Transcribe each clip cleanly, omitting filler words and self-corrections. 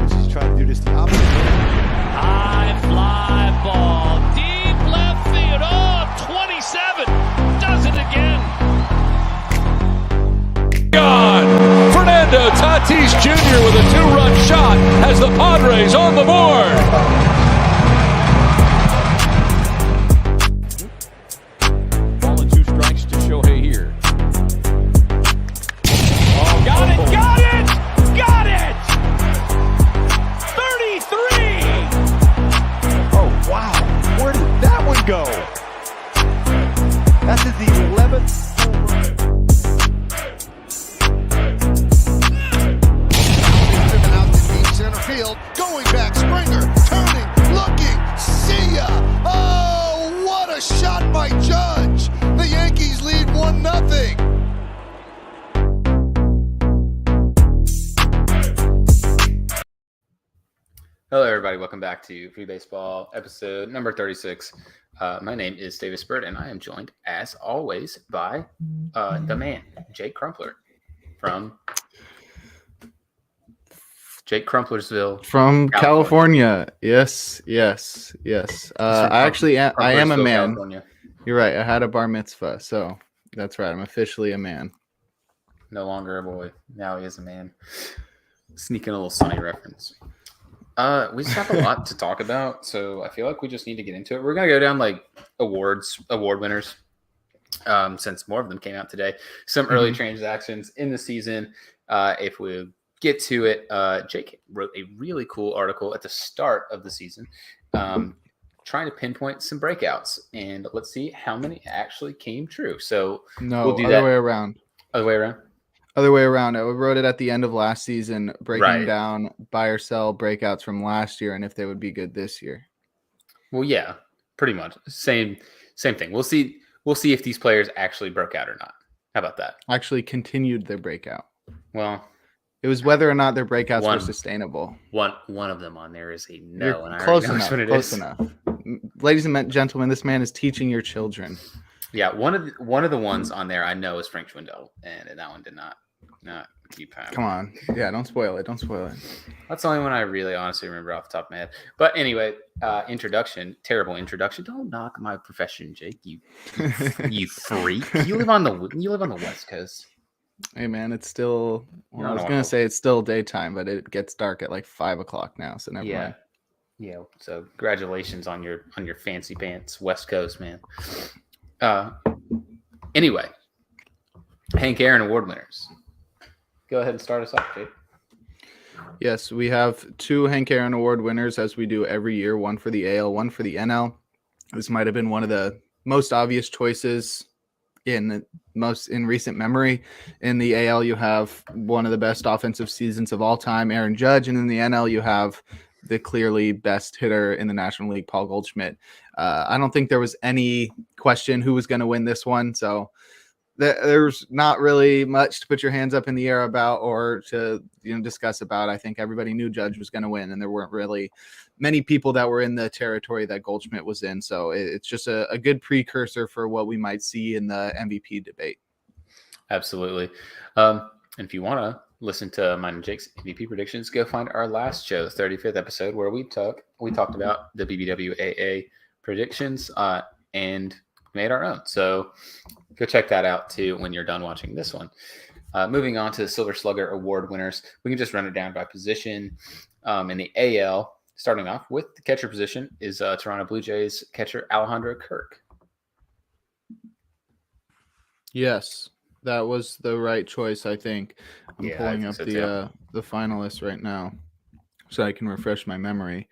She's trying to do this the opposite way. High fly ball. Deep left field. Oh, 27. Does it again. Gone. Fernando Tatis Jr. with a two-run shot has the Padres on the board. Falling 2 strikes to Shohei here. Oh, Got it. Got it. Got it. 33. Oh, wow. Where did that one go? That's his 11th home run. Driven out to deep center field. Going back. Springer. Turning. Looking. See ya. Oh, what a shot by Judge. The Yankees lead 1-0. Hello, everybody. Welcome back to Free Baseball, episode number 36. My name is Davis Bird, and I am joined, as always, by the man, Jake Crumpler, from Jake Crumplersville. From California. Yes. I am a man. California. You're right. I had a bar mitzvah, so that's right. I'm officially a man. No longer a boy. Now he is a man. Sneaking a little Sonny reference. We just have a lot to talk about, so I feel like we just need to get into it. We're gonna go down like award winners, since more of them came out today. Some early transactions in the season. If we get to it, Jake wrote a really cool article at the start of the season, trying to pinpoint some breakouts, and let's see how many actually came true. So we'll do that. Way around. Other way around. Other way around. I wrote it at the end of last season, breaking Right. down buy or sell breakouts from last year and if they would be good this year. Well, yeah, pretty much same thing. We'll see if these players actually broke out or not. How about that? Actually continued their breakout. Well, It was whether or not their breakouts One. were sustainable. one of them on there is a no, You're and I close already know enough. which one it Close is. enough. Ladies and gentlemen, this man is teaching your children. Yeah, one of the ones on there I know is Frank Schwindel, and that one did not keep him. Come on. Yeah, don't spoil it. Don't spoil it. That's the only one I really honestly remember off the top of my head. But anyway, terrible introduction. Don't knock my profession, Jake. You freak. You live on the West Coast. Hey man, it's still. Well, I was No. gonna say it's still daytime, but it gets dark at like 5:00 now. So never mind. Yeah. So congratulations on your fancy pants, West Coast man. Anyway, Hank Aaron Award winners. Go ahead and start us off, Jake. Yes, we have 2 Hank Aaron Award winners as we do every year. One for the AL, one for the NL. This might have been one of the most obvious choices in recent memory. In the AL, you have one of the best offensive seasons of all time, Aaron Judge, and in the NL, you have the clearly best hitter in the National League, Paul Goldschmidt. I don't think there was any question who was going to win this one, so there's not really much to put your hands up in the air about or to discuss about. I think everybody knew Judge was going to win, and there weren't really many people that were in the territory that Goldschmidt was in. So it's just a good precursor for what we might see in the MVP debate. Absolutely. And if you want to listen to mine and Jake's MVP predictions, go find our last show, the 35th episode, where we talked about the BBWAA predictions and made our own. So go check that out too when you're done watching this one. Moving on to the Silver Slugger Award winners, we can just run it down by position. In the AL, starting off with the catcher position is Toronto Blue Jays catcher Alejandro Kirk. Yes, that was the right choice, I think. I'm pulling up so the finalists right now so I can refresh my memory.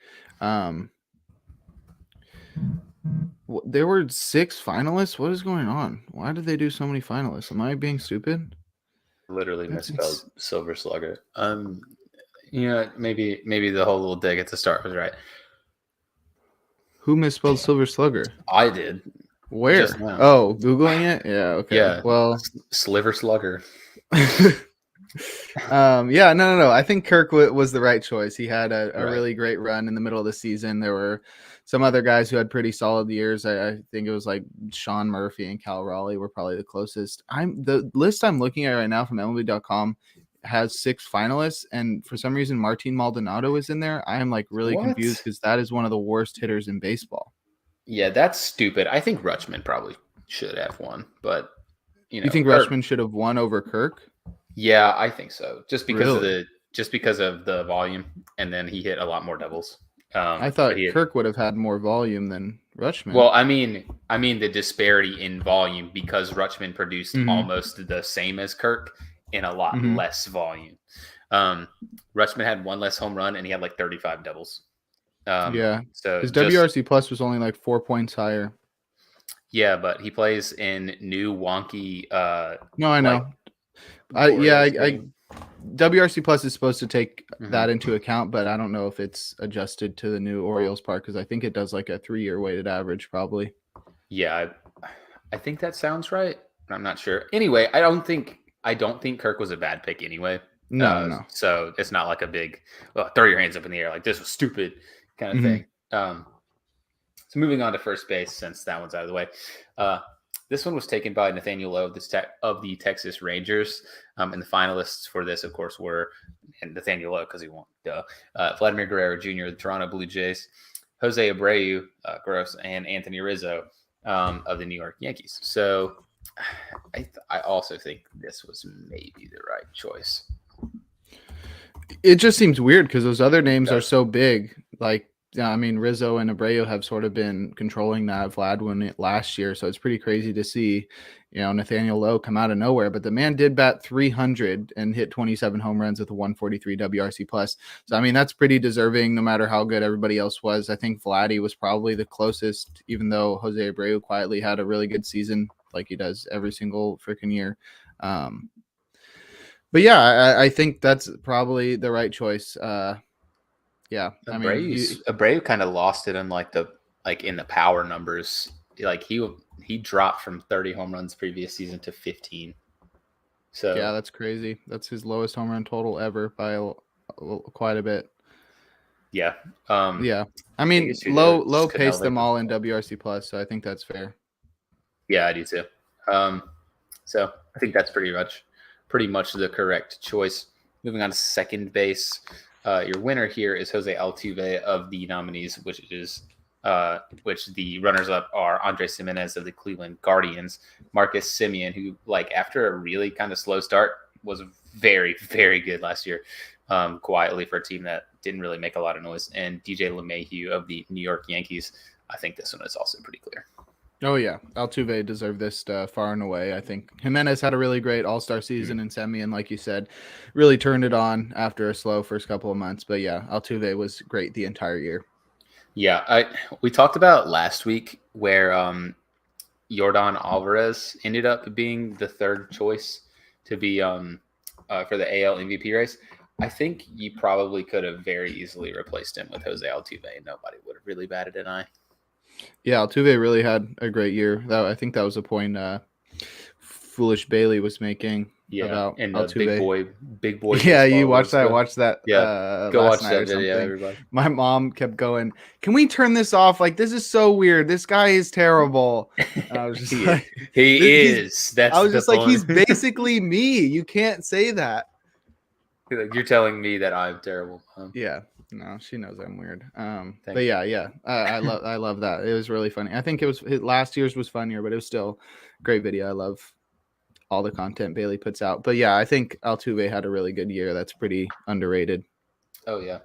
There were 6 finalists. What is going on? Why did they do so many finalists? Am I being stupid? Literally misspelled Silver Slugger. Maybe the whole little dig at the start was right. Who misspelled Silver Slugger? I did. Where? Just now. Oh, Googling it? Yeah, okay. Yeah. Well, Sliver Slugger. No. I think Kirk was the right choice. He had a Right. really great run in the middle of the season. There were some other guys who had pretty solid years. I think it was like Sean Murphy and Cal Raleigh were probably the closest. The list I'm looking at right now from MLB.com has 6 finalists, and for some reason Martin Maldonado is in there. I am like really confused because that is one of the worst hitters in baseball. Yeah, that's stupid. I think Rutschman probably should have won, but you think Rutschman should have won over Kirk? Yeah, I think so. Just because Really? of the volume, and then he hit a lot more doubles. I thought Kirk would have had more volume than Rutschman. Well, I mean the disparity in volume because Rutschman produced almost the same as Kirk in a lot less volume. Rutschman had 1 less home run and he had like 35 doubles. Yeah. So his WRC plus was only like 4 points higher. Yeah, but he plays in new wonky. No, I know. WRC plus is supposed to take that into account, but I don't know if it's adjusted to the new Orioles part because I think it does like a 3-year weighted average probably. Yeah, I think that sounds right. I'm not sure. Anyway, I don't think Kirk was a bad pick anyway. No. So it's not like a big throw your hands up in the air like this was stupid kind of thing. So moving on to first base, since that one's out of the way. This one was taken by Nathaniel Lowe of the Texas Rangers. And the finalists for this, of course, were Nathaniel Lowe, because he won, Vladimir Guerrero Jr., the Toronto Blue Jays, Jose Abreu, and Anthony Rizzo of the New York Yankees. So I also think this was maybe the right choice. It just seems weird because those other names are so big. Like, Rizzo and Abreu have sort of been controlling that. Vlad won it last year, so it's pretty crazy to see, Nathaniel Lowe come out of nowhere. But the man did bat 300 and hit 27 home runs with a 143 WRC plus. So that's pretty deserving, no matter how good everybody else was. I think Vladdy was probably the closest, even though Jose Abreu quietly had a really good season, like he does every single freaking year. But yeah, I think that's probably the right choice. Yeah, Abreu kind of lost it in in the power numbers. Like he dropped from 30 home runs previous season to 15. So yeah, that's crazy. That's his lowest home run total ever by quite a bit. Yeah. Yeah. Low paced them all in WRC plus, so I think that's fair. Yeah, I do too. So I think that's pretty much the correct choice. Moving on to second base. Your winner here is Jose Altuve of the nominees, which the runners-up are Andres Gimenez of the Cleveland Guardians, Marcus Semien, who, after a really kind of slow start, was very, very good last year, quietly for a team that didn't really make a lot of noise, and DJ LeMahieu of the New York Yankees. I think this one is also pretty clear. Oh, yeah. Altuve deserved this far and away. I think Jimenez had a really great all-star season, and Semien, like you said, really turned it on after a slow first couple of months. But, yeah, Altuve was great the entire year. Yeah, we talked about last week where Yordan Alvarez ended up being the third choice to be for the AL MVP race. I think you probably could have very easily replaced him with Jose Altuve, and nobody would have really batted an eye. Yeah, Altuve really had a great year. I think that was a point Foolish Bailey was making about and Altuve. Big boy. Yeah, you watched that. Watch that. Yeah, go watch that video, everybody. My mom kept going, "Can we turn this off? Like, this is so weird. This guy is terrible." I was just he is. That's I was just point. like, he's basically me. You can't say that. You're telling me that I'm terrible. Yeah. No, she knows I'm weird. But yeah. I love that. It was really funny. I think last year's was funnier, but it was still a great video. I love all the content Bailey puts out. But yeah, I think Altuve had a really good year. That's pretty underrated. Oh yeah.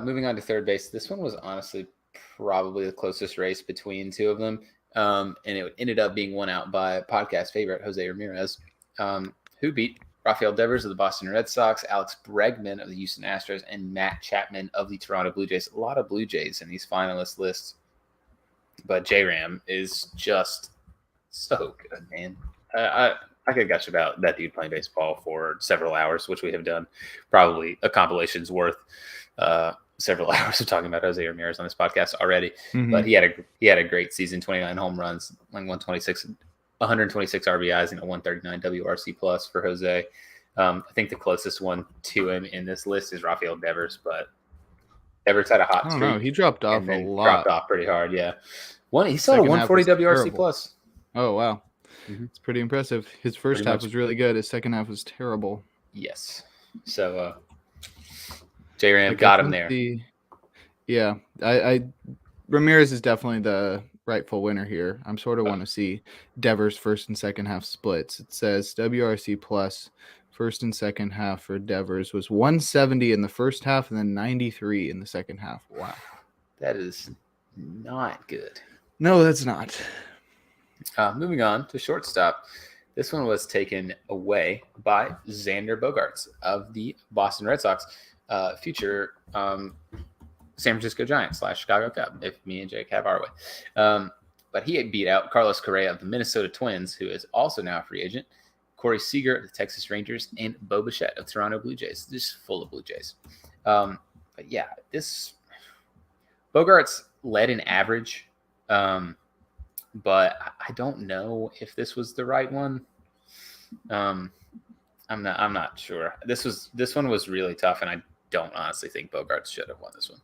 Moving on to third base. This one was honestly probably the closest race between two of them. And it ended up being won out by podcast favorite Jose Ramirez, who beat Rafael Devers of the Boston Red Sox, Alex Bregman of the Houston Astros, and Matt Chapman of the Toronto Blue Jays. A lot of Blue Jays in these finalist lists. But J-Ram is just so good, man. I could gush about that dude playing baseball for several hours, which we have done. Probably a compilation's worth several hours of talking about Jose Ramirez on this podcast already. Mm-hmm. But he had a great season, 29 home runs, 126 RBIs and a 139 WRC plus for Jose. I think the closest one to him in this list is Rafael Devers, but Devers had a hot streak. No, he dropped off a lot. Dropped off pretty hard, yeah. He saw a 140 WRC plus. Oh, wow. Mm-hmm. It's pretty impressive. His first half was really good. His second half was terrible. Yes. So J-Ram got him there. I Ramirez is definitely the rightful winner here. I'm sort of want to see Devers first and second half splits. It says WRC plus first and second half for Devers was 170 in the first half and then 93 in the second half. Wow. That is not good. No, that's not. Moving on to shortstop. This one was taken away by Xander Bogaerts of the Boston Red Sox, future San Francisco Giants / Chicago Cub, if me and Jake have our way. But he beat out Carlos Correa of the Minnesota Twins, who is also now a free agent, Corey Seager of the Texas Rangers, and Bo Bichette of Toronto Blue Jays. Just full of Blue Jays. But yeah, this Bogaerts led in average, but I don't know if this was the right one. I'm not sure. This one was really tough, and I don't honestly think Bogaerts should have won this one.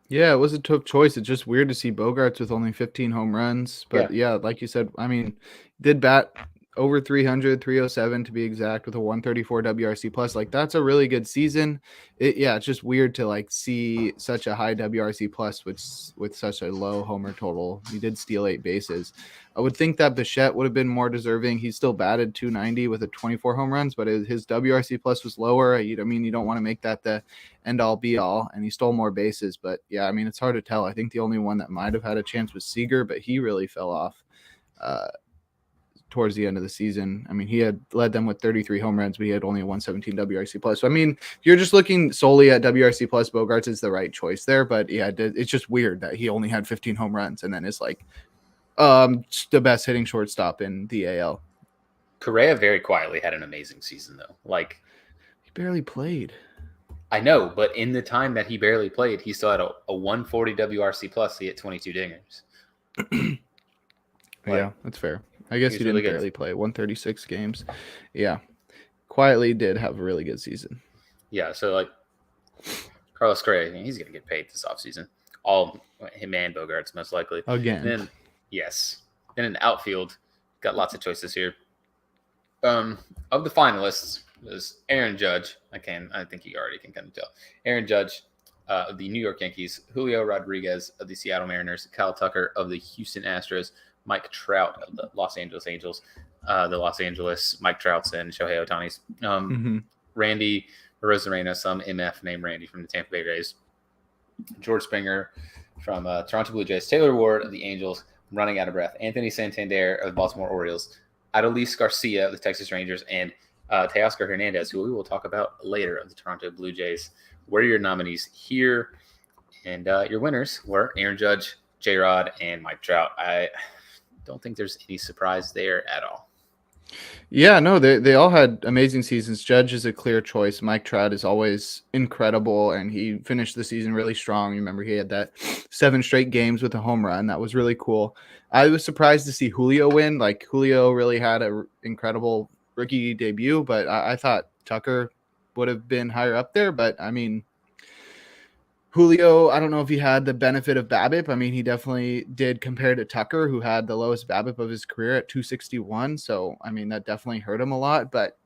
Yeah, it was a tough choice. It's just weird to see Bogaerts with only 15 home runs. But yeah, like you said, I mean, did bat over 300, 307 to be exact, with a 134 WRC plus. Like, that's a really good season. It's just weird to like see such a high WRC plus with such a low homer total. He did steal 8 bases. I would think that Bichette would have been more deserving. He still batted 290 with a 24 home runs, but his WRC plus was lower. I mean, you don't want to make that the end all be all, and he stole more bases. But yeah, I mean, it's hard to tell. I think the only one that might have had a chance was Seager, but he really fell off towards the end of the season. I mean, he had led them with 33 home runs, but he had only a 117 WRC plus. So, I mean, if you're just looking solely at WRC plus, Bogaerts is the right choice there. But yeah, it's just weird that he only had 15 home runs and then is like the best hitting shortstop in the AL. Correa very quietly had an amazing season, though. Like, he barely played. I know, but in the time that he barely played, he still had a 140 WRC plus. He hit 22 dingers. Yeah, that's fair. I guess he didn't really barely play 136 games. Yeah. Quietly did have a really good season. Yeah. So like Carlos Correa, he's going to get paid this offseason. All him and Bogaerts most likely. Again. Then, yes. Then in the outfield, got lots of choices here. Of the finalists was Aaron Judge. I think you already can kind of tell. Aaron Judge of the New York Yankees, Julio Rodriguez of the Seattle Mariners, Kyle Tucker of the Houston Astros, Mike Trout of the Los Angeles Angels, the Los Angeles Mike Trouts and Shohei Ohtani's, Randy Rosarena, some MF named Randy from the Tampa Bay Rays, George Springer from Toronto Blue Jays, Taylor Ward of the Angels, I'm running out of breath, Anthony Santander of the Baltimore Orioles, Adolis Garcia of the Texas Rangers, and Teoscar Hernandez, who we will talk about later, of the Toronto Blue Jays. Were your nominees here, and your winners were Aaron Judge, J-Rod, and Mike Trout. I don't think there's any surprise there at all. Yeah, no, they all had amazing seasons. Judge is a clear choice. Mike Trout is always incredible, and he finished the season really strong. You remember he had that 7 straight games with a home run. That was really cool. I was surprised to see Julio win. Like, Julio really had an incredible rookie debut, but I thought Tucker would have been higher up there. But, I mean, Julio, I don't know if he had the benefit of BABIP. I mean, he definitely did compared to Tucker, who had the lowest BABIP of his career at 261. So, I mean, that definitely hurt him a lot. But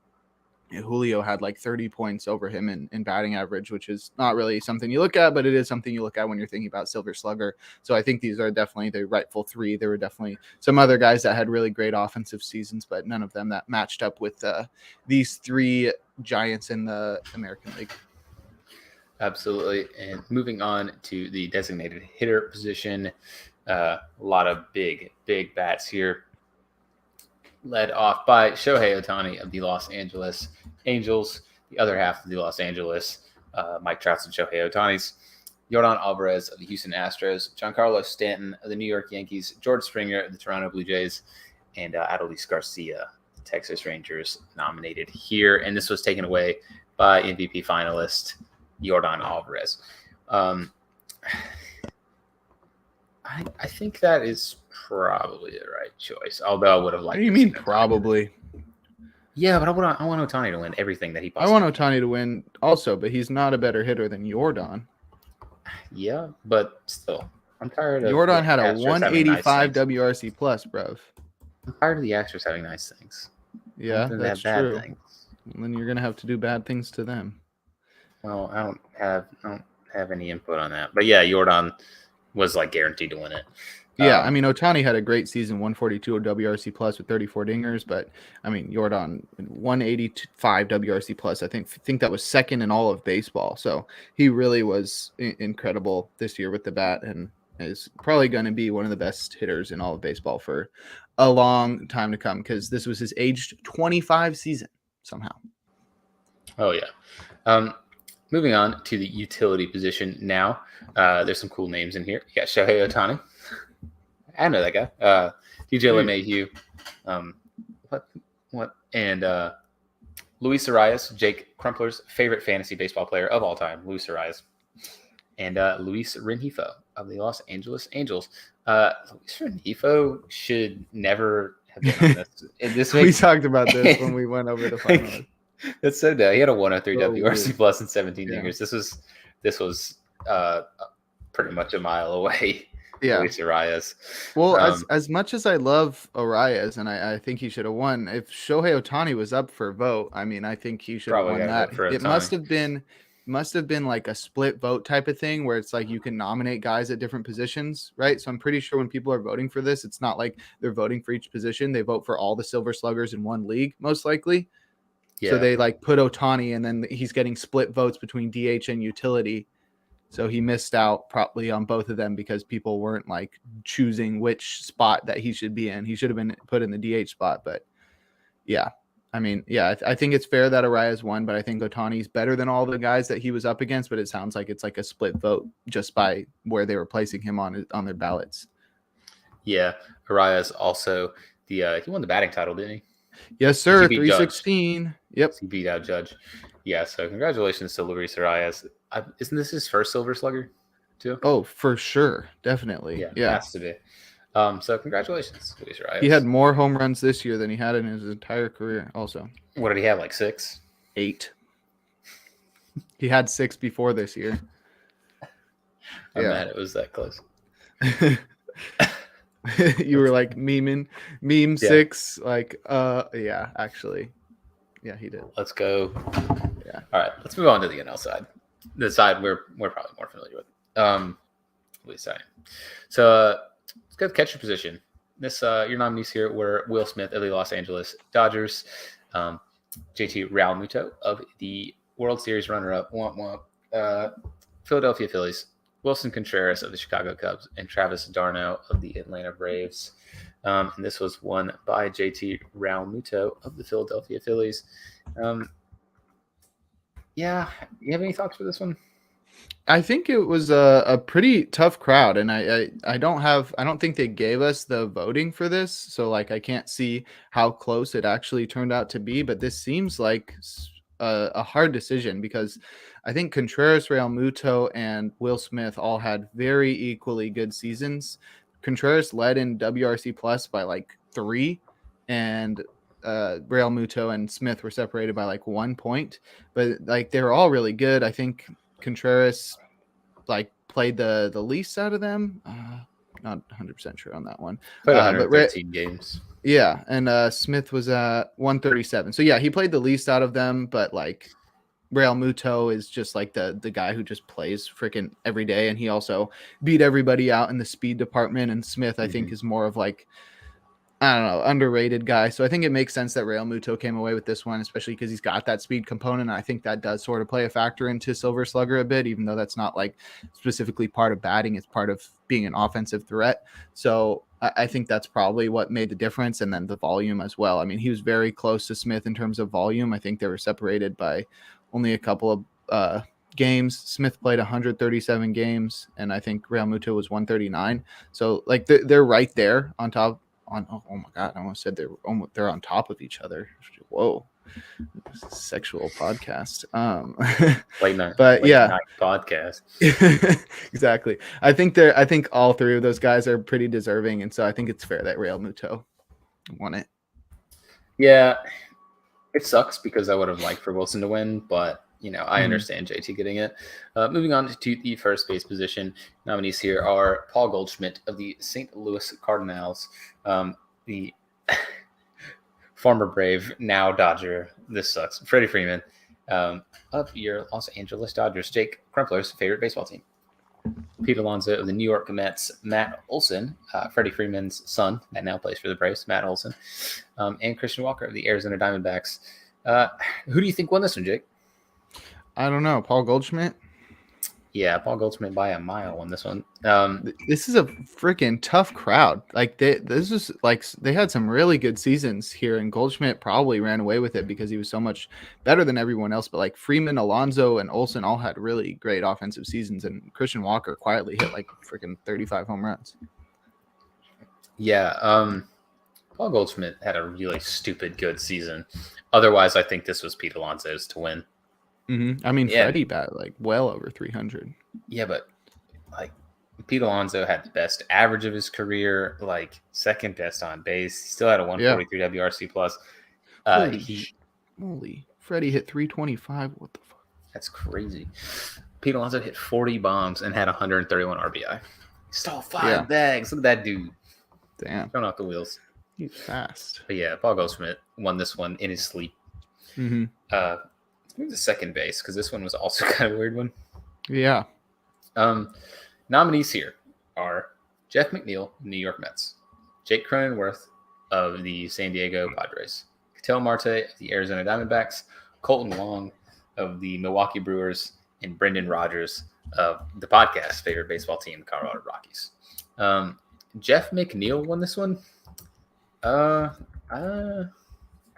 Julio had like 30 points over him in batting average, which is not really something you look at, but it is something you look at when you're thinking about Silver Slugger. So I think these are definitely the rightful 3. There were definitely some other guys that had really great offensive seasons, but none of them that matched up with these 3 giants in the American League. Absolutely. And moving on to the designated hitter position, a lot of big bats here. Led off by Shohei Ohtani of the Los Angeles Angels, the other half of the Los Angeles, Mike Trout and Shohei Ohtani's, Yordan Alvarez of the Houston Astros, Giancarlo Stanton of the New York Yankees, George Springer of the Toronto Blue Jays, and Adolis Garcia, the Texas Rangers, nominated here. And this was taken away by MVP finalist Yordan Alvarez. I think that is probably the right choice. Although I would have liked. What do you mean probably? Yeah, but I want Ohtani to win everything that he possibly. I want Ohtani to win also, but he's not a better hitter than Yordan. Yeah, but still, I'm tired of. Yordan had a 185 WRC plus, bro. I'm tired of the Astros having nice things. Yeah, that's true. then you're gonna have to do bad things to them. Well, I don't have any input on that. But yeah, Jordan was like guaranteed to win it. Yeah, I mean, Ohtani had a great season, 142 WRC plus with 34 dingers, but I mean, Jordan 185 WRC plus. I think that was second in all of baseball. So he really was incredible this year with the bat, and is probably going to be one of the best hitters in all of baseball for a long time to come, because this was his aged 25 season somehow. Oh yeah. Moving on to the utility position now. There's some cool names in here. You got Shohei Ohtani. I know that guy. DJ LeMahieu. And Luis Arias, Jake Crumpler's favorite fantasy baseball player of all time, Luis Arias. And Luis Rengifo of the Los Angeles Angels. Luis Rengifo should never have been on this. We talked about this when we went over the final. That's so dumb. He had a 103 WRC plus and 17 dingers. This was pretty much a mile away. Yeah, Luis Arias. Well, as much as I love Arias, and I think he should have won, if Shohei Ohtani was up for a vote, I mean, I think he should have won that. It must have been like a split vote type of thing, where it's like you can nominate guys at different positions, right? So I'm pretty sure when people are voting for this, it's not like they're voting for each position. They vote for all the Silver Sluggers in one league, most likely. Yeah. So they like put Ohtani, and then he's getting split votes between DH and utility. So he missed out probably on both of them because people weren't like choosing which spot that he should be in. He should have been put in the DH spot. But yeah, I mean, yeah, I think it's fair that Arias won, but I think Ohtani's better than all the guys that he was up against. But it sounds like it's like a split vote just by where they were placing him on their ballots. Yeah, Arias also he won the batting title, didn't he? Yes, sir. 316. Judge. Yep. He beat out Judge. Yeah, so congratulations to Luis Arias. Isn't this his first Silver Slugger, too? Oh, for sure. Definitely. Yeah. It has to be. So congratulations, Luis Arias. He had more home runs this year than he had in his entire career also. What did he have, like 6? 8. He had 6 before this year. I'm mad it was that close. You were like meme 6. Like, yeah, actually. Yeah, he did. Let's go. Yeah. All right, let's move on to the NL side. The side we're probably more familiar with. Least side. So let's go to catcher position. This your nominees here were Will Smith of the Los Angeles Dodgers, JT Realmuto of the World Series runner-up, Philadelphia Phillies, Wilson Contreras of the Chicago Cubs, and Travis d'Arnaud of the Atlanta Braves. And this was won by JT Realmuto of the Philadelphia Phillies. Yeah, you have any thoughts for this one? I think it was a pretty tough crowd, and I don't think they gave us the voting for this, so like I can't see how close it actually turned out to be. But this seems like a hard decision because I think Contreras, Realmuto, and Will Smith all had very equally good seasons. Contreras led in WRC plus by like 3, and Realmuto and Smith were separated by like 1 point, but like they were all really good. I think Contreras like played the least out of them. Not 100% sure on that one. Played 113 games. Yeah, and Smith was at 137. So yeah, he played the least out of them, but like Realmuto is just like the guy who just plays freaking every day, and he also beat everybody out in the speed department. And Smith, I think, is more of like, I don't know, underrated guy. So I think it makes sense that Realmuto came away with this one, especially because he's got that speed component. And I think that does sort of play a factor into Silver Slugger a bit, even though that's not like specifically part of batting. It's part of being an offensive threat. So I think that's probably what made the difference. And then the volume as well. I mean, he was very close to Smith in terms of volume. I think they were separated by only a couple of games. Smith played 137 games, and I think Realmuto was 139. So like they're right there on top. Oh my God, I almost said they're on top of each other. Whoa, sexual podcast. Late night, but late yeah, night podcast. Exactly. I think all 3 of those guys are pretty deserving, and so I think it's fair that Realmuto won it. Yeah, it sucks because I would have liked for Wilson to win, but I understand JT getting it. Moving on to the first base position, nominees here are Paul Goldschmidt of the St. Louis Cardinals, the former Brave, now Dodger. This sucks. Freddie Freeman of your Los Angeles Dodgers. Jake Crumpler's favorite baseball team. Pete Alonso of the New York Mets. Matt Olson, Freddie Freeman's son, that now plays for the Braves. Matt Olson. And Christian Walker of the Arizona Diamondbacks. Who do you think won this one, Jake? I don't know. Paul Goldschmidt? Yeah, Paul Goldschmidt by a mile on this one. This is a freaking tough crowd. Like they had some really good seasons here, and Goldschmidt probably ran away with it because he was so much better than everyone else. But like Freeman, Alonso, and Olsen all had really great offensive seasons, and Christian Walker quietly hit like freaking 35 home runs. Yeah, Paul Goldschmidt had a really stupid good season. Otherwise, I think this was Pete Alonso's to win. Mm-hmm. I mean, Freddie batted like well over 300. Yeah, but like Pete Alonso had the best average of his career, like second best on base. He still had a 143 WRC plus. Holy, Freddie hit 325. What the fuck? That's crazy. Pete Alonso hit 40 bombs and had 131 RBI. He stole 5 bags. Look at that dude. Damn. Thrown off the wheels. He's fast. But yeah, Paul Goldschmidt won this one in his sleep. Mm-hmm. Let's move to second base because this one was also kind of a weird one. Yeah. Nominees here are Jeff McNeil, New York Mets, Jake Cronenworth of the San Diego Padres, Ketel Marte of the Arizona Diamondbacks, Colton Wong of the Milwaukee Brewers, and Brendan Rodgers of the podcast favorite baseball team, Colorado Rockies. Jeff McNeil won this one. I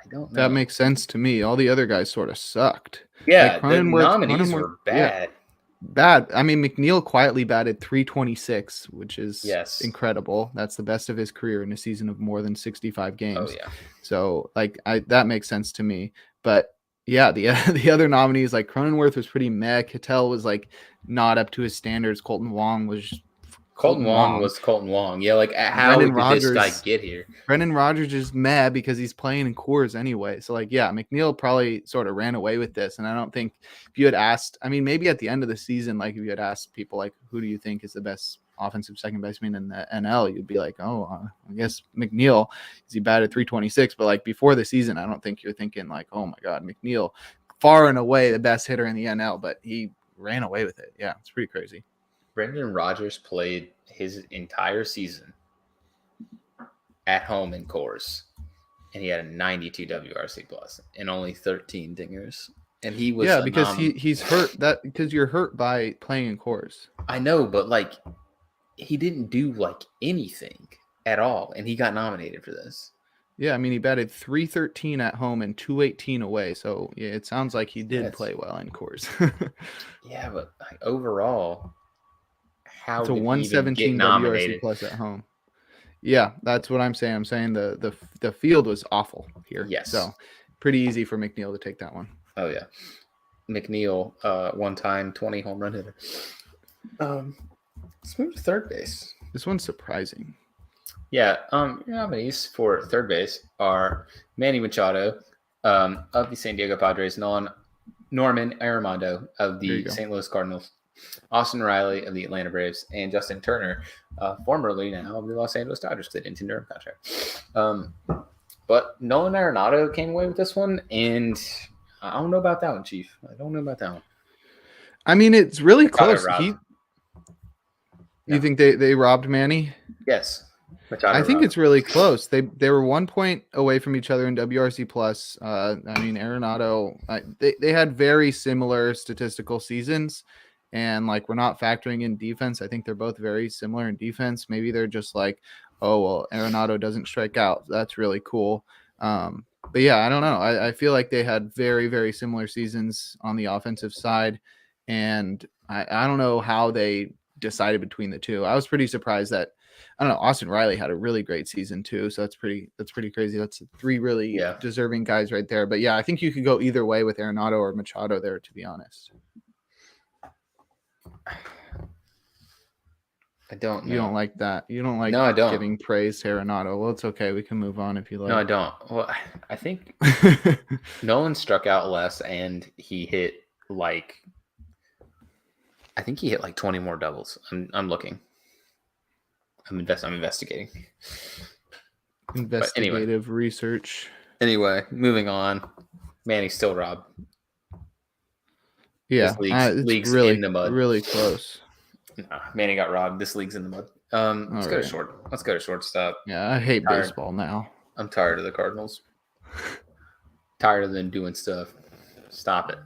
don't know. That makes sense to me. All the other guys sort of sucked. Yeah, like the nominees were bad. Yeah, bad. I mean, McNeil quietly batted 326, which is incredible. That's the best of his career in a season of more than 65 games. Oh, yeah. So, like, that makes sense to me. But, yeah, the other nominees, like, Cronenworth was pretty meh. Ketel was, like, not up to his standards. Colton Wong was Colton Wong was Colton Wong. Yeah, like how did this guy get here? Brendan Rodgers is mad because he's playing in Coors anyway. So like, yeah, McNeil probably sort of ran away with this. And I don't think if you had asked, I mean, maybe at the end of the season, like if you had asked people like, who do you think is the best offensive second baseman in the NL, you'd be like, I guess McNeil, because he batted 326. But like before the season, I don't think you're thinking like, oh my God, McNeil, far and away the best hitter in the NL, but he ran away with it. Yeah, it's pretty crazy. Brendan Rodgers played his entire season at home in Coors, and he had a 92 WRC plus and only 13 dingers. And he was because he's hurt because you're hurt by playing in Coors. I know, but like he didn't do like anything at all, and he got nominated for this. Yeah, I mean he batted 313 at home and 218 away. So yeah, it sounds like he did play well in Coors. Yeah, but like, overall. How it's a 117 WRC plus at home. Yeah, that's what I'm saying. I'm saying the field was awful here. Yes. So pretty easy for McNeil to take that one. Oh yeah. McNeil, one time 20 home run hitter. Let's move to third base. This one's surprising. Yeah. Your nominees for third base are Manny Machado of the San Diego Padres, Norman Arenado of the St. Louis Cardinals, Austin Riley of the Atlanta Braves, and Justin Turner, formerly now of the Los Angeles Dodgers, because they didn't tender him contract. But Nolan Arenado came away with this one, and I don't know about that one, Chief. I don't know about that one. I mean, it's really close. You think they robbed Manny? Yes. I think it's really close. They were 1 point away from each other in WRC plus. I mean, Arenado, they had very similar statistical seasons. And like we're not factoring in defense. I think they're both very similar in defense. Maybe they're just like, oh well, Arenado doesn't strike out. That's really cool. But yeah, I don't know. I feel like they had very, very similar seasons on the offensive side, and I don't know how they decided between the two. I was pretty surprised that Austin Riley had a really great season too. So that's pretty crazy. That's 3 really deserving guys right there. But yeah, I think you could go either way with Arenado or Machado there, to be honest. I don't know. You don't like that. You don't like giving praise to Arenado. Well, it's okay. We can move on if you like. No, I don't. Well, I think Nolan struck out less, and he hit like 20 more doubles. I'm looking. I'm investigating. Investigative research. Anyway, moving on. Manny's still robbed. Yeah, This it's league's really, in the mud. really close. Nah, Manny got robbed. This league's in the mud. Let's go to shortstop. Yeah, I hate Tired. baseball now. I'm tired of the Cardinals. Tired of them doing stuff. Stop it.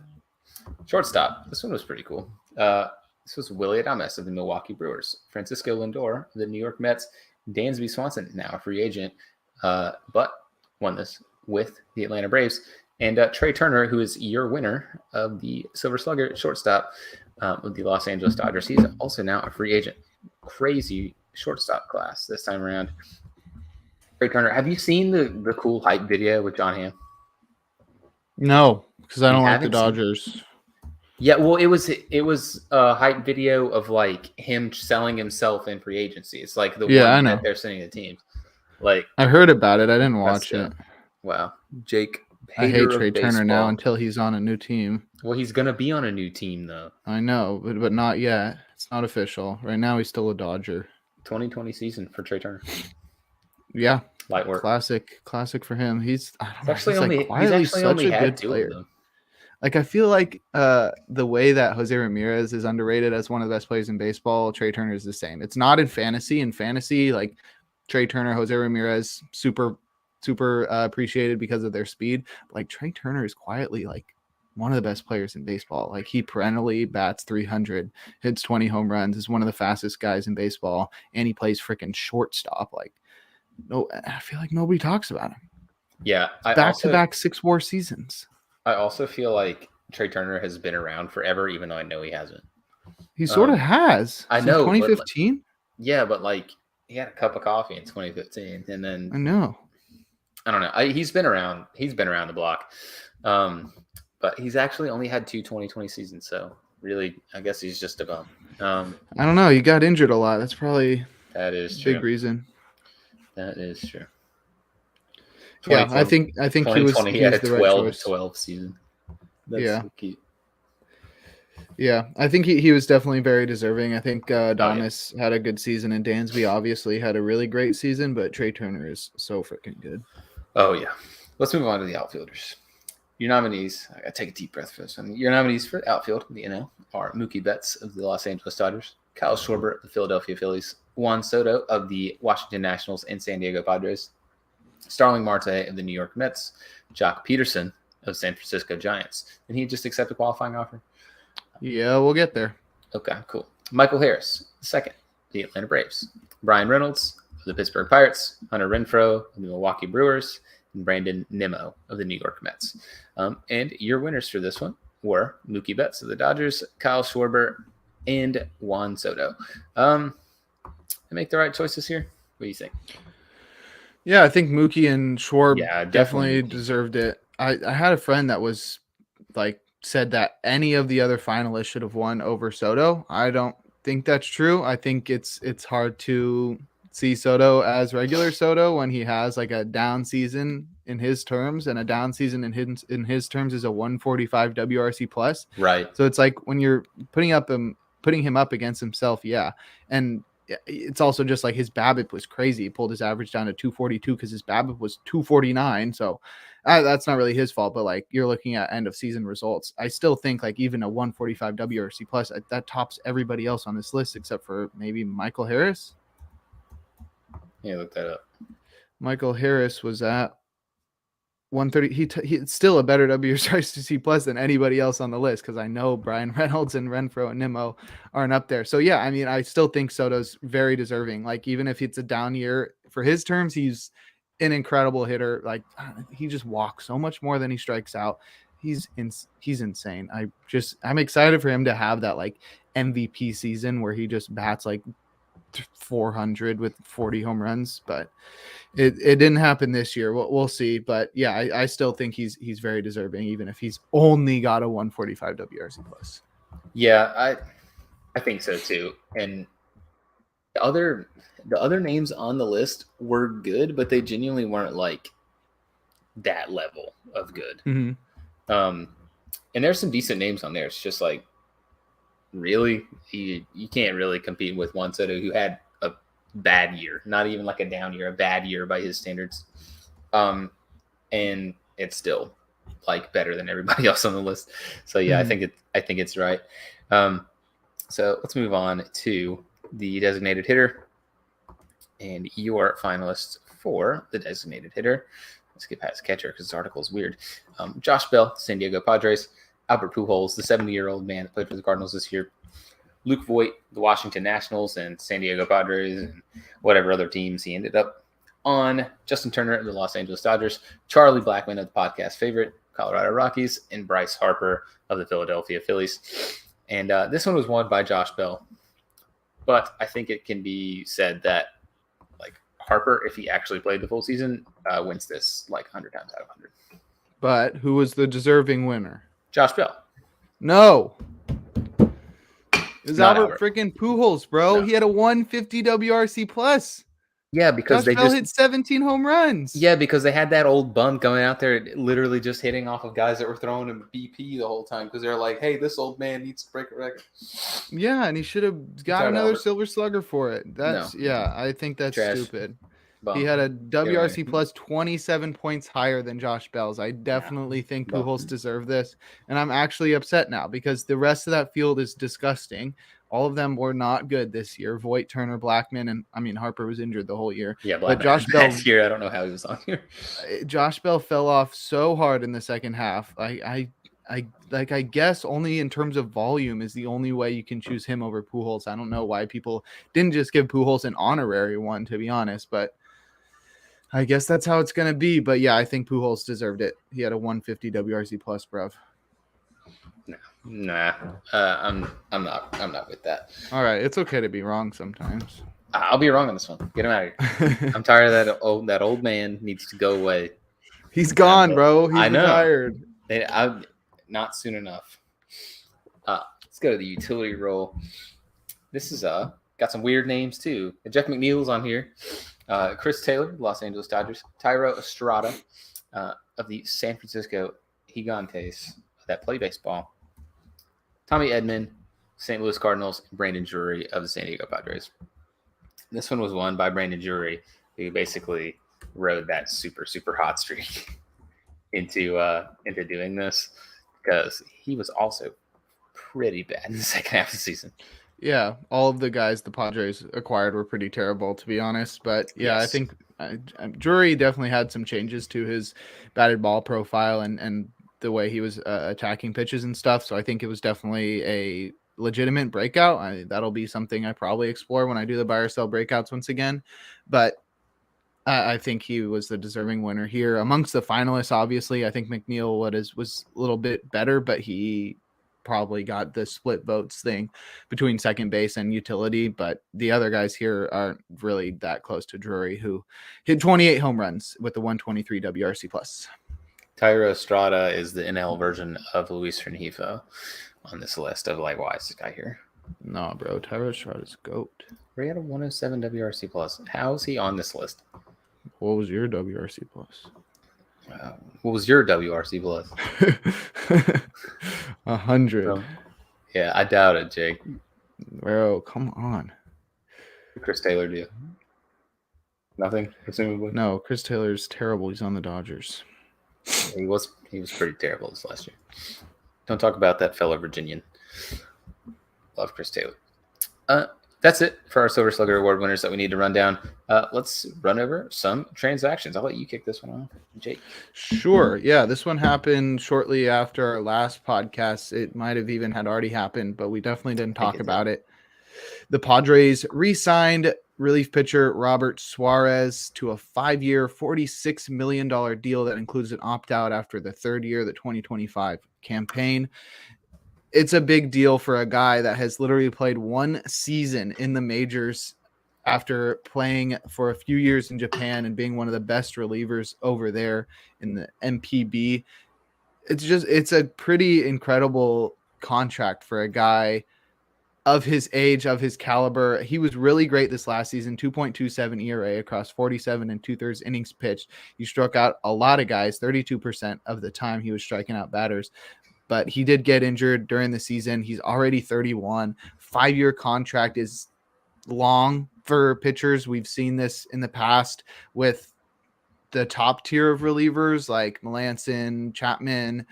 Shortstop. This one was pretty cool. This was Willie Adames of the Milwaukee Brewers, Francisco Lindor of the New York Mets, Dansby Swanson, now a free agent, but won this with the Atlanta Braves, and Trey Turner, who is your winner of the Silver Slugger shortstop of the Los Angeles Dodgers. He's also now a free agent. Crazy shortstop class this time around. Trey Turner, have you seen the cool hype video with John Hamm? No, because I don't like the haven't Dodgers. Yeah, well, it was a hype video of like him selling himself in free agency. It's like the I one know. that they're sending the teams. Like I heard about it. I didn't watch it. Wow, Jake. I hate Trey Turner baseball. now until he's on a new team. Well, he's gonna be on a new team though. I know, but not yet. It's not official. Right now, he's still a Dodger. 2020 season for Trey Turner. Yeah, Light work. classic for him. He's Actually such a good two player. of them. Like I feel like the way that Jose Ramirez is underrated as one of the best players in baseball, Trey Turner is the same. It's not in fantasy. In fantasy, like Trey Turner, Jose Ramirez, super appreciated because of their speed. But like Trey Turner is quietly like one of the best players in baseball. Like he perennially bats 300, hits 20 home runs, is one of the fastest guys in baseball, and he plays freaking shortstop. Like no, I feel like nobody talks about him. Yeah, Back-to-back 6 WAR seasons. I also feel like Trey Turner has been around forever, even though I know he hasn't. He sort of has. I know, 2015. Yeah, but like he had a cup of coffee in 2015, and then I know. I don't know. He's been around. He's been around the block, but he's actually only had 2 2020 seasons. So really, I guess he's just a bum. I don't know. He got injured a lot. That's probably that is a true. big reason. That is true. Yeah, I think he was he had a the right 12 season. That's Yeah. so cute. Yeah, I think he was definitely very deserving. I think Adames had a good season, and Dansby obviously had a really great season, but Trey Turner is so freaking good. Oh, yeah. Let's move on to the outfielders. Your nominees, I got to take a deep breath for this one. Your nominees for outfield, are Mookie Betts of the Los Angeles Dodgers, Kyle Schwarber of the Philadelphia Phillies, Juan Soto of the Washington Nationals and San Diego Padres, Starling Marte of the New York Mets, Jock Peterson of San Francisco Giants. Did he just accept a qualifying offer? Yeah, we'll get there. Okay, cool. Michael Harris, second, the Atlanta Braves. Brian Reynolds of the Pittsburgh Pirates, Hunter Renfroe of the Milwaukee Brewers, and Brandon Nimmo of the New York Mets. And your winners for this one were Mookie Betts of the Dodgers, Kyle Schwarber, and Juan Soto. I make the right choices here? What do you think? Yeah, I think Mookie and Schwarber definitely deserved it. I had a friend that was like said that any of the other finalists should have won over Soto. I don't think that's true. I think it's hard to see Soto as regular Soto when he has like a down season in his terms, and a down season in his terms is a 145 WRC plus. Right. So it's like when you're putting him up against himself, yeah. And it's also just like his BABIP was crazy. He pulled his average down to 242 because his BABIP was 249. So that's not really his fault, but like you're looking at end of season results. I still think like even a 145 WRC plus that tops everybody else on this list except for maybe Michael Harris. Yeah, look that up. Michael Harris was at 130. He's still a better WRC plus than anybody else on the list because I know Brian Reynolds and Renfroe and Nimmo aren't up there. So yeah, I mean, I still think Soto's very deserving. Like even if it's a down year for his terms, he's an incredible hitter. Like he just walks so much more than he strikes out. He's insane. I'm excited for him to have that like MVP season where he just bats like 400 with 40 home runs, but it didn't happen this year. We'll see. But yeah, I still think he's very deserving, even if he's only got a 145 WRC plus. Yeah, I think so too. And the other names on the list were good, but they genuinely weren't like that level of good. Mm-hmm. And there's some decent names on there. It's just like, really, you can't really compete with Juan Soto, who had a bad year, not even like a down year, a bad year by his standards. and it's still like better than everybody else on the list. So yeah, I think it's right. So let's move on to the designated hitter, and your finalists for the designated hitter. Let's get past catcher because this article is weird. Josh Bell, San Diego Padres. Albert Pujols, the 70-year-old man that played for the Cardinals this year. Luke Voigt, the Washington Nationals and San Diego Padres and whatever other teams he ended up on. Justin Turner of the Los Angeles Dodgers. Charlie Blackmon of the podcast favorite, Colorado Rockies. And Bryce Harper of the Philadelphia Phillies. And this one was won by Josh Bell. But I think it can be said that like Harper, if he actually played the full season, wins this like 100 times out of 100. But who was the deserving winner? Josh Bell. No. It was Not Albert freaking Pujols, bro. No. He had a 150 WRC plus. Yeah, because Josh Bell hit 17 home runs. Yeah, because they had that old bum coming out there literally just hitting off of guys that were throwing him BP the whole time because they're like, hey, this old man needs to break a record. Yeah, and he should have got another Silver Slugger for it. I think that's Trash. Stupid. Bum. He had a WRC plus 27 points higher than Josh Bell's. I definitely think Pujols deserve this. And I'm actually upset now because the rest of that field is disgusting. All of them were not good this year. Voigt, Turner, Blackmon, and I mean Harper was injured the whole year. Yeah, but Josh Bell last year, I don't know how he was on here. Josh Bell fell off so hard in the second half. I guess only in terms of volume is the only way you can choose him over Pujols. I don't know why people didn't just give Pujols an honorary one, to be honest, but I guess that's how it's going to be. But yeah, I think Pujols deserved it. He had a 150 WRC plus, bruv. Nah. I'm not with that. All right. It's okay to be wrong sometimes. I'll be wrong on this one. Get him out of here. I'm tired of that old man needs to go away. He's gone, bro. He's I know. retired. Not soon enough. Let's go to the utility role. This is got some weird names too. Jeff McNeil's on here. Chris Taylor, Los Angeles Dodgers. Tyro Estrada of the San Francisco Gigantes that play baseball. Tommy Edman, St. Louis Cardinals. And Brandon Drury of the San Diego Padres. This one was won by Brandon Drury, who basically rode that super, super hot streak into doing this because he was also pretty bad in the second half of the season. Yeah, all of the guys the Padres acquired were pretty terrible, to be honest. But yeah, yes. I think Drury definitely had some changes to his batted ball profile and the way he was attacking pitches and stuff. So I think it was definitely a legitimate breakout. That'll be something I probably explore when I do the buy or sell breakouts once again. But I think he was the deserving winner here. Amongst the finalists, obviously, I think McNeil was a little bit better, but he probably got the split votes thing between second base and utility. But the other guys here aren't really that close to Drury, who hit 28 home runs with the 123 WRC plus. Tyro Estrada is the NL version of Luis Rengifo on this list of like, why is this guy here? No, bro. Tyro Estrada's GOAT. He had a 107 WRC plus. How is he on this list? What was your WRC plus? What was your WRC plus? 100. Bro. Yeah, I doubt it, Jake. Bro, come on. Chris Taylor do? Nothing, presumably? No, Chris Taylor's terrible. He's on the Dodgers. He was pretty terrible this last year. Don't talk about that fellow Virginian. Love Chris Taylor. That's it for our Silver Slugger Award winners that we need to run down. Let's run over some transactions. I'll let you kick this one off, Jake. Sure. Yeah, this one happened shortly after our last podcast. It might have even had already happened, but we definitely didn't talk about it. The Padres re-signed relief pitcher Robert Suarez to a 5-year, $46 million deal that includes an opt-out after the third year of the 2025 campaign. It's a big deal for a guy that has literally played one season in the majors after playing for a few years in Japan and being one of the best relievers over there in the MPB. It's a pretty incredible contract for a guy of his age, of his caliber. He was really great this last season, 2.27 ERA across 47 and 2/3 innings pitched. He struck out a lot of guys, 32% of the time he was striking out batters. But he did get injured during the season. He's already 31. 5-year contract is long for pitchers. We've seen this in the past with the top tier of relievers like Melanson, Chapman,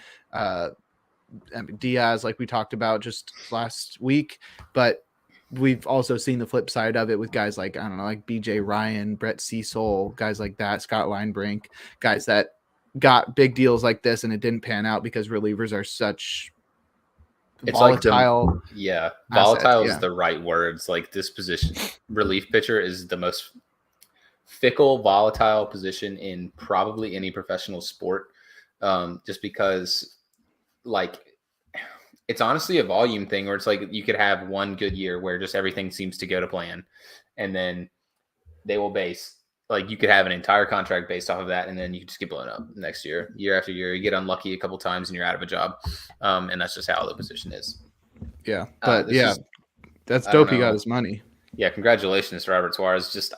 Diaz, like we talked about just last week. But we've also seen the flip side of it with guys like, I don't know, like BJ Ryan, Brett Cecil, guys like that, Scott Linebrink, guys that got big deals like this and it didn't pan out because relievers are such volatile. Volatile assets, is the right words. Like this position, relief pitcher is the most fickle, volatile position in probably any professional sport. Just because, like, it's honestly a volume thing where it's like you could have one good year where just everything seems to go to plan, and then they will base, like, you could have an entire contract based off of that, and then you just get blown up next year, year after year. You get unlucky a couple times and you're out of a job, and that's just how the position is. Yeah, but that's dope. He got his money. Yeah, congratulations, Robert Suarez.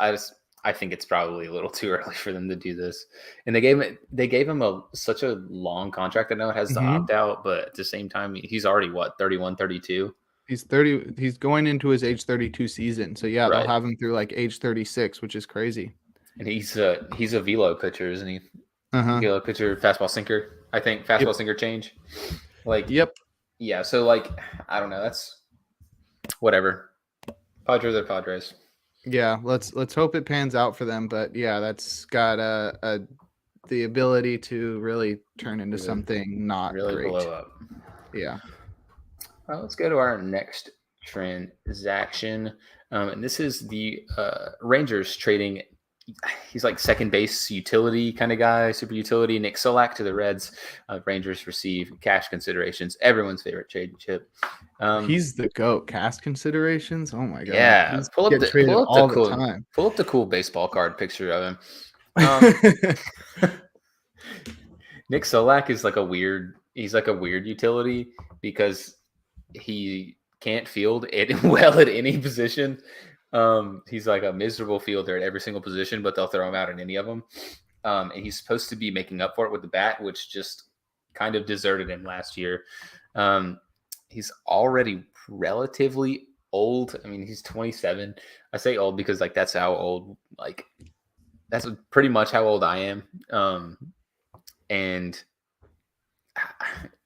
I think it's probably a little too early for them to do this. And they gave him such a long contract. I know it has the opt out, but at the same time, he's already 31, 32. He's 30. He's going into his age 32 season. So yeah, Right. They'll have him through like age 36, which is crazy. And he's a velo pitcher, isn't he? Velo pitcher, fastball sinker. I think fastball sinker change. Like, yep. Yeah. So like, I don't know. That's whatever. Padres are Padres. Yeah, let's hope it pans out for them. But yeah, that's got the ability to really turn into something not really great. blow up. Yeah. All right, let's go to our next transaction, and this is the Rangers trading. He's like second base utility kind of guy, super utility. Nick Solak to the Reds. Rangers receive cash considerations. Everyone's favorite trade chip. He's the GOAT. Cash considerations. Oh my god. Yeah, pull up the time. Pull up the cool baseball card picture of him. Nick Solak is like a weird. He's like a weird utility because he can't field it well at any position. He's like a miserable fielder at every single position, but they'll throw him out in any of them. And he's supposed to be making up for it with the bat, which just kind of deserted him last year. He's already relatively old. I mean, he's 27. I say old because like that's how old, like that's pretty much how old I am. And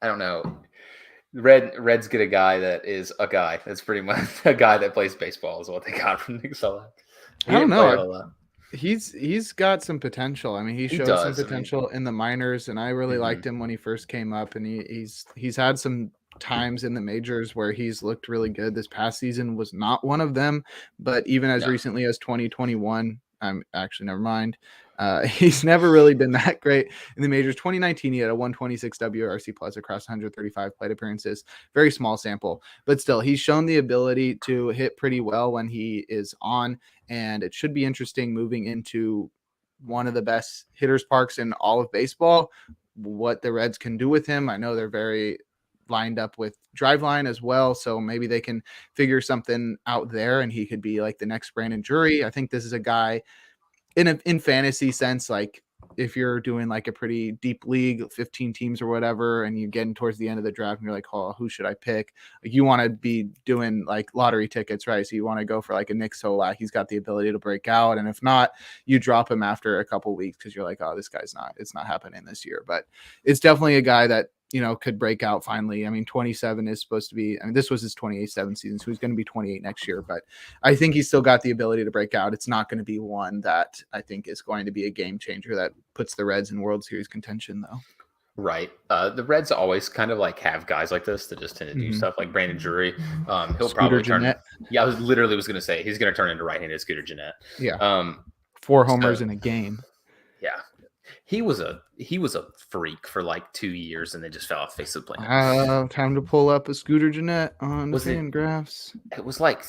I don't know. Reds get a guy that is a guy. That's pretty much a guy that plays baseball is what they got from Nick Solak. I don't know. He's got some potential. I mean, he showed some potential in the minors, and I really liked him when he first came up. And he's had some times in the majors where he's looked really good. This past season was not one of them, but even as recently as 2021, I'm actually never mind. He's never really been that great in the majors. 2019, he had a 126 WRC plus across 135 plate appearances. Very small sample, but still, he's shown the ability to hit pretty well when he is on, and it should be interesting moving into one of the best hitters parks in all of baseball, what the Reds can do with him. I know they're very lined up with Driveline as well, so maybe they can figure something out there, and he could be like the next Brandon Drury. I think this is a guy in fantasy sense, like if you're doing like a pretty deep league, 15 teams or whatever, and you're getting towards the end of the draft and you're like, oh, who should I pick? Like, you want to be doing like lottery tickets, right? So you want to go for like a Nick Solak. He's got the ability to break out. And if not, you drop him after a couple weeks because you're like, oh, this guy's it's not happening this year. But it's definitely a guy that, you know, could break out finally. I mean, 27 is supposed to be, I mean, this was his 28-7 season, so he's going to be 28 next year, but I think he's still got the ability to break out. It's not going to be one that I think is going to be a game changer that puts the Reds in World Series contention, though. Right. The Reds always kind of like have guys like this that just tend to do stuff like Brandon Drury. He'll probably turn. Yeah, I was going to say he's going to turn into right-handed Scooter Gennett. Yeah. 4 homers in a game. Yeah. He was a freak for like 2 years and then just fell off the face of the planet. Time to pull up a Scooter Gennett on the fan graphs. It was like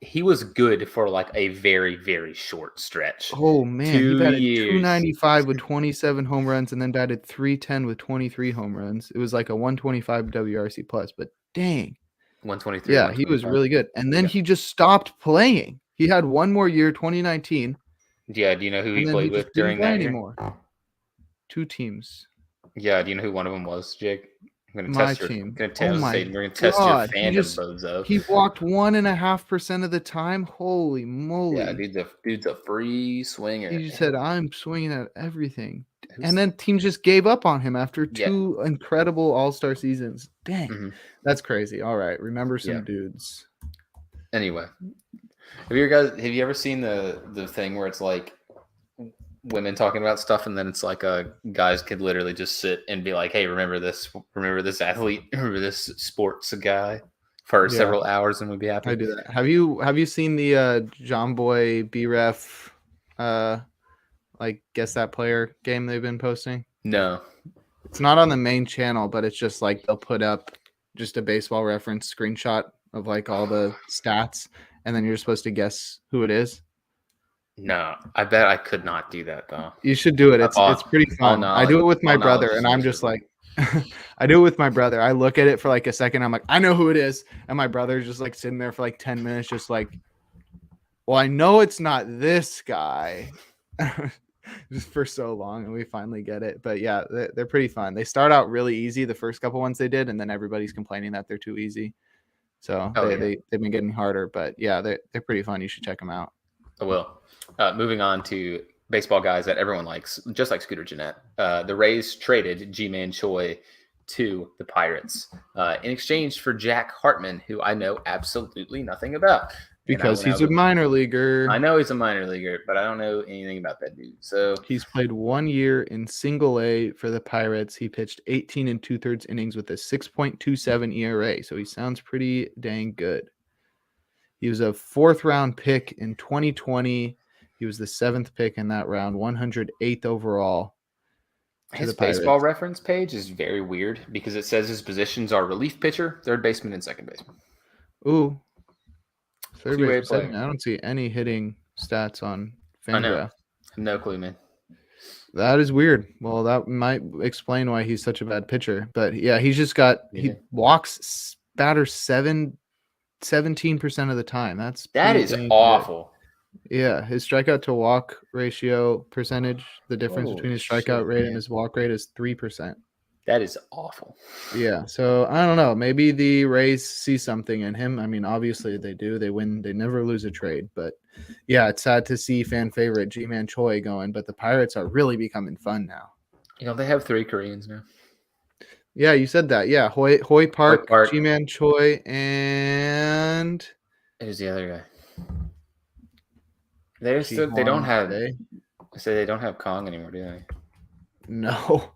he was good for like a very, very short stretch. Oh man, he batted 295 with 27 home runs and then batted 310 with 23 home runs. It was like a 125 WRC plus, but dang. 123. Yeah, he was really good. And then he just stopped playing. He had one more year, 2019. Yeah, do you know who he played with during that year? 2 teams. Yeah, do you know who one of them was, Jake? I'm gonna My test your. team. Gonna Oh test. my We're gonna test your God. fandom, bozo. He walked 1.5% of the time. Holy moly. Yeah, dude's a free swinger. He just said, I'm swinging at everything. Who's- And then teams just gave up on him after Yeah. 2 incredible all-star seasons. Dang. Mhm. That's crazy. All right. Remember some Yeah. dudes. Anyway, have you ever seen the thing where it's like women talking about stuff and then it's like guys could literally just sit and be like, hey, remember this athlete, remember this sports guy for several hours and we'd be happy. I do that. Have you seen the John Boy BREF like guess that player game they've been posting? No. It's not on the main channel, but it's just like they'll put up just a baseball reference screenshot of like all the stats and then you're supposed to guess who it is. No, I bet I could not do that though. You should do it. It's pretty fun. I do it with my brother, and I'm just like, I do it with my brother. I look at it for like a second. I'm like, I know who it is, and my brother's just like sitting there for like 10 minutes, just like, well, I know it's not this guy, just for so long, and we finally get it. But yeah, they're pretty fun. They start out really easy, the first couple ones they did, and then everybody's complaining that they're too easy. So they've been getting harder, but yeah, they're pretty fun. You should check them out. I will. Moving on to baseball guys that everyone likes, just like Scooter Gennett. The Rays traded G-Man Choi to the Pirates in exchange for Jack Hartman, who I know absolutely nothing about. Because he's a minor leaguer. I know he's a minor leaguer, but I don't know anything about that dude. So he's played 1 year in Single A for the Pirates. He pitched 18 2/3 innings with a 6.27 ERA. So he sounds pretty dang good. He was a 4th round pick in 2020. He was the 7th pick in that round, 108th overall. His baseball reference page is very weird because it says his positions are relief pitcher, third baseman, and second baseman. Ooh. Third Two-way baseman. player. I don't see any hitting stats on I know. Fangraph. No clue, man. That is weird. Well, that might explain why he's such a bad pitcher. But yeah, he's just got he walks batter 17% of the time. That is awful. Yeah, his strikeout to walk ratio percentage, the difference between his strikeout rate and his walk rate is 3%. That is awful. Yeah, so I don't know. Maybe the Rays see something in him. I mean, obviously they do. They win. They never lose a trade. But yeah, it's sad to see fan favorite G-Man Choi going. But the Pirates are really becoming fun now. You know, they have 3 Koreans now. Yeah, you said that. Yeah, Hoy Park, Park. G-Man Choi, and Who's the other guy? They don't have. I say they don't have Kong anymore, do they? No.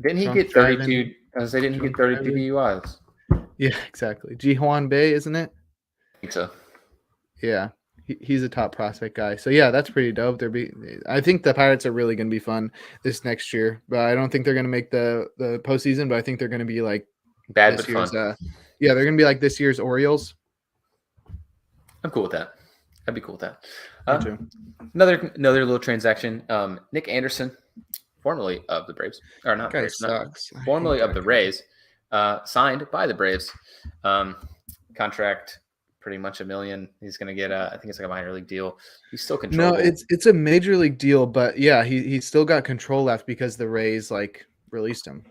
Didn't he get 32? Didn't he get 32 DUIs? Yeah, exactly. Ji-hwan Bae, isn't it? I think so. Yeah, he's a top prospect guy. So yeah, that's pretty dope. I think the Pirates are really going to be fun this next year, but I don't think they're going to make the postseason. But I think they're going to be like bad but fun. Yeah, they're going to be like this year's Orioles. I'm cool with that. I'd be cool with that. Me too. Another little transaction. Nick Anderson, formerly of the Braves, or not Guy Braves, sucks. formerly of the Rays, signed by the Braves. Contract pretty much $1 million. He's going to get I think it's like a minor league deal. He's still controllable. No, it's a major league deal, but yeah, he's still got control left because the Rays like released him.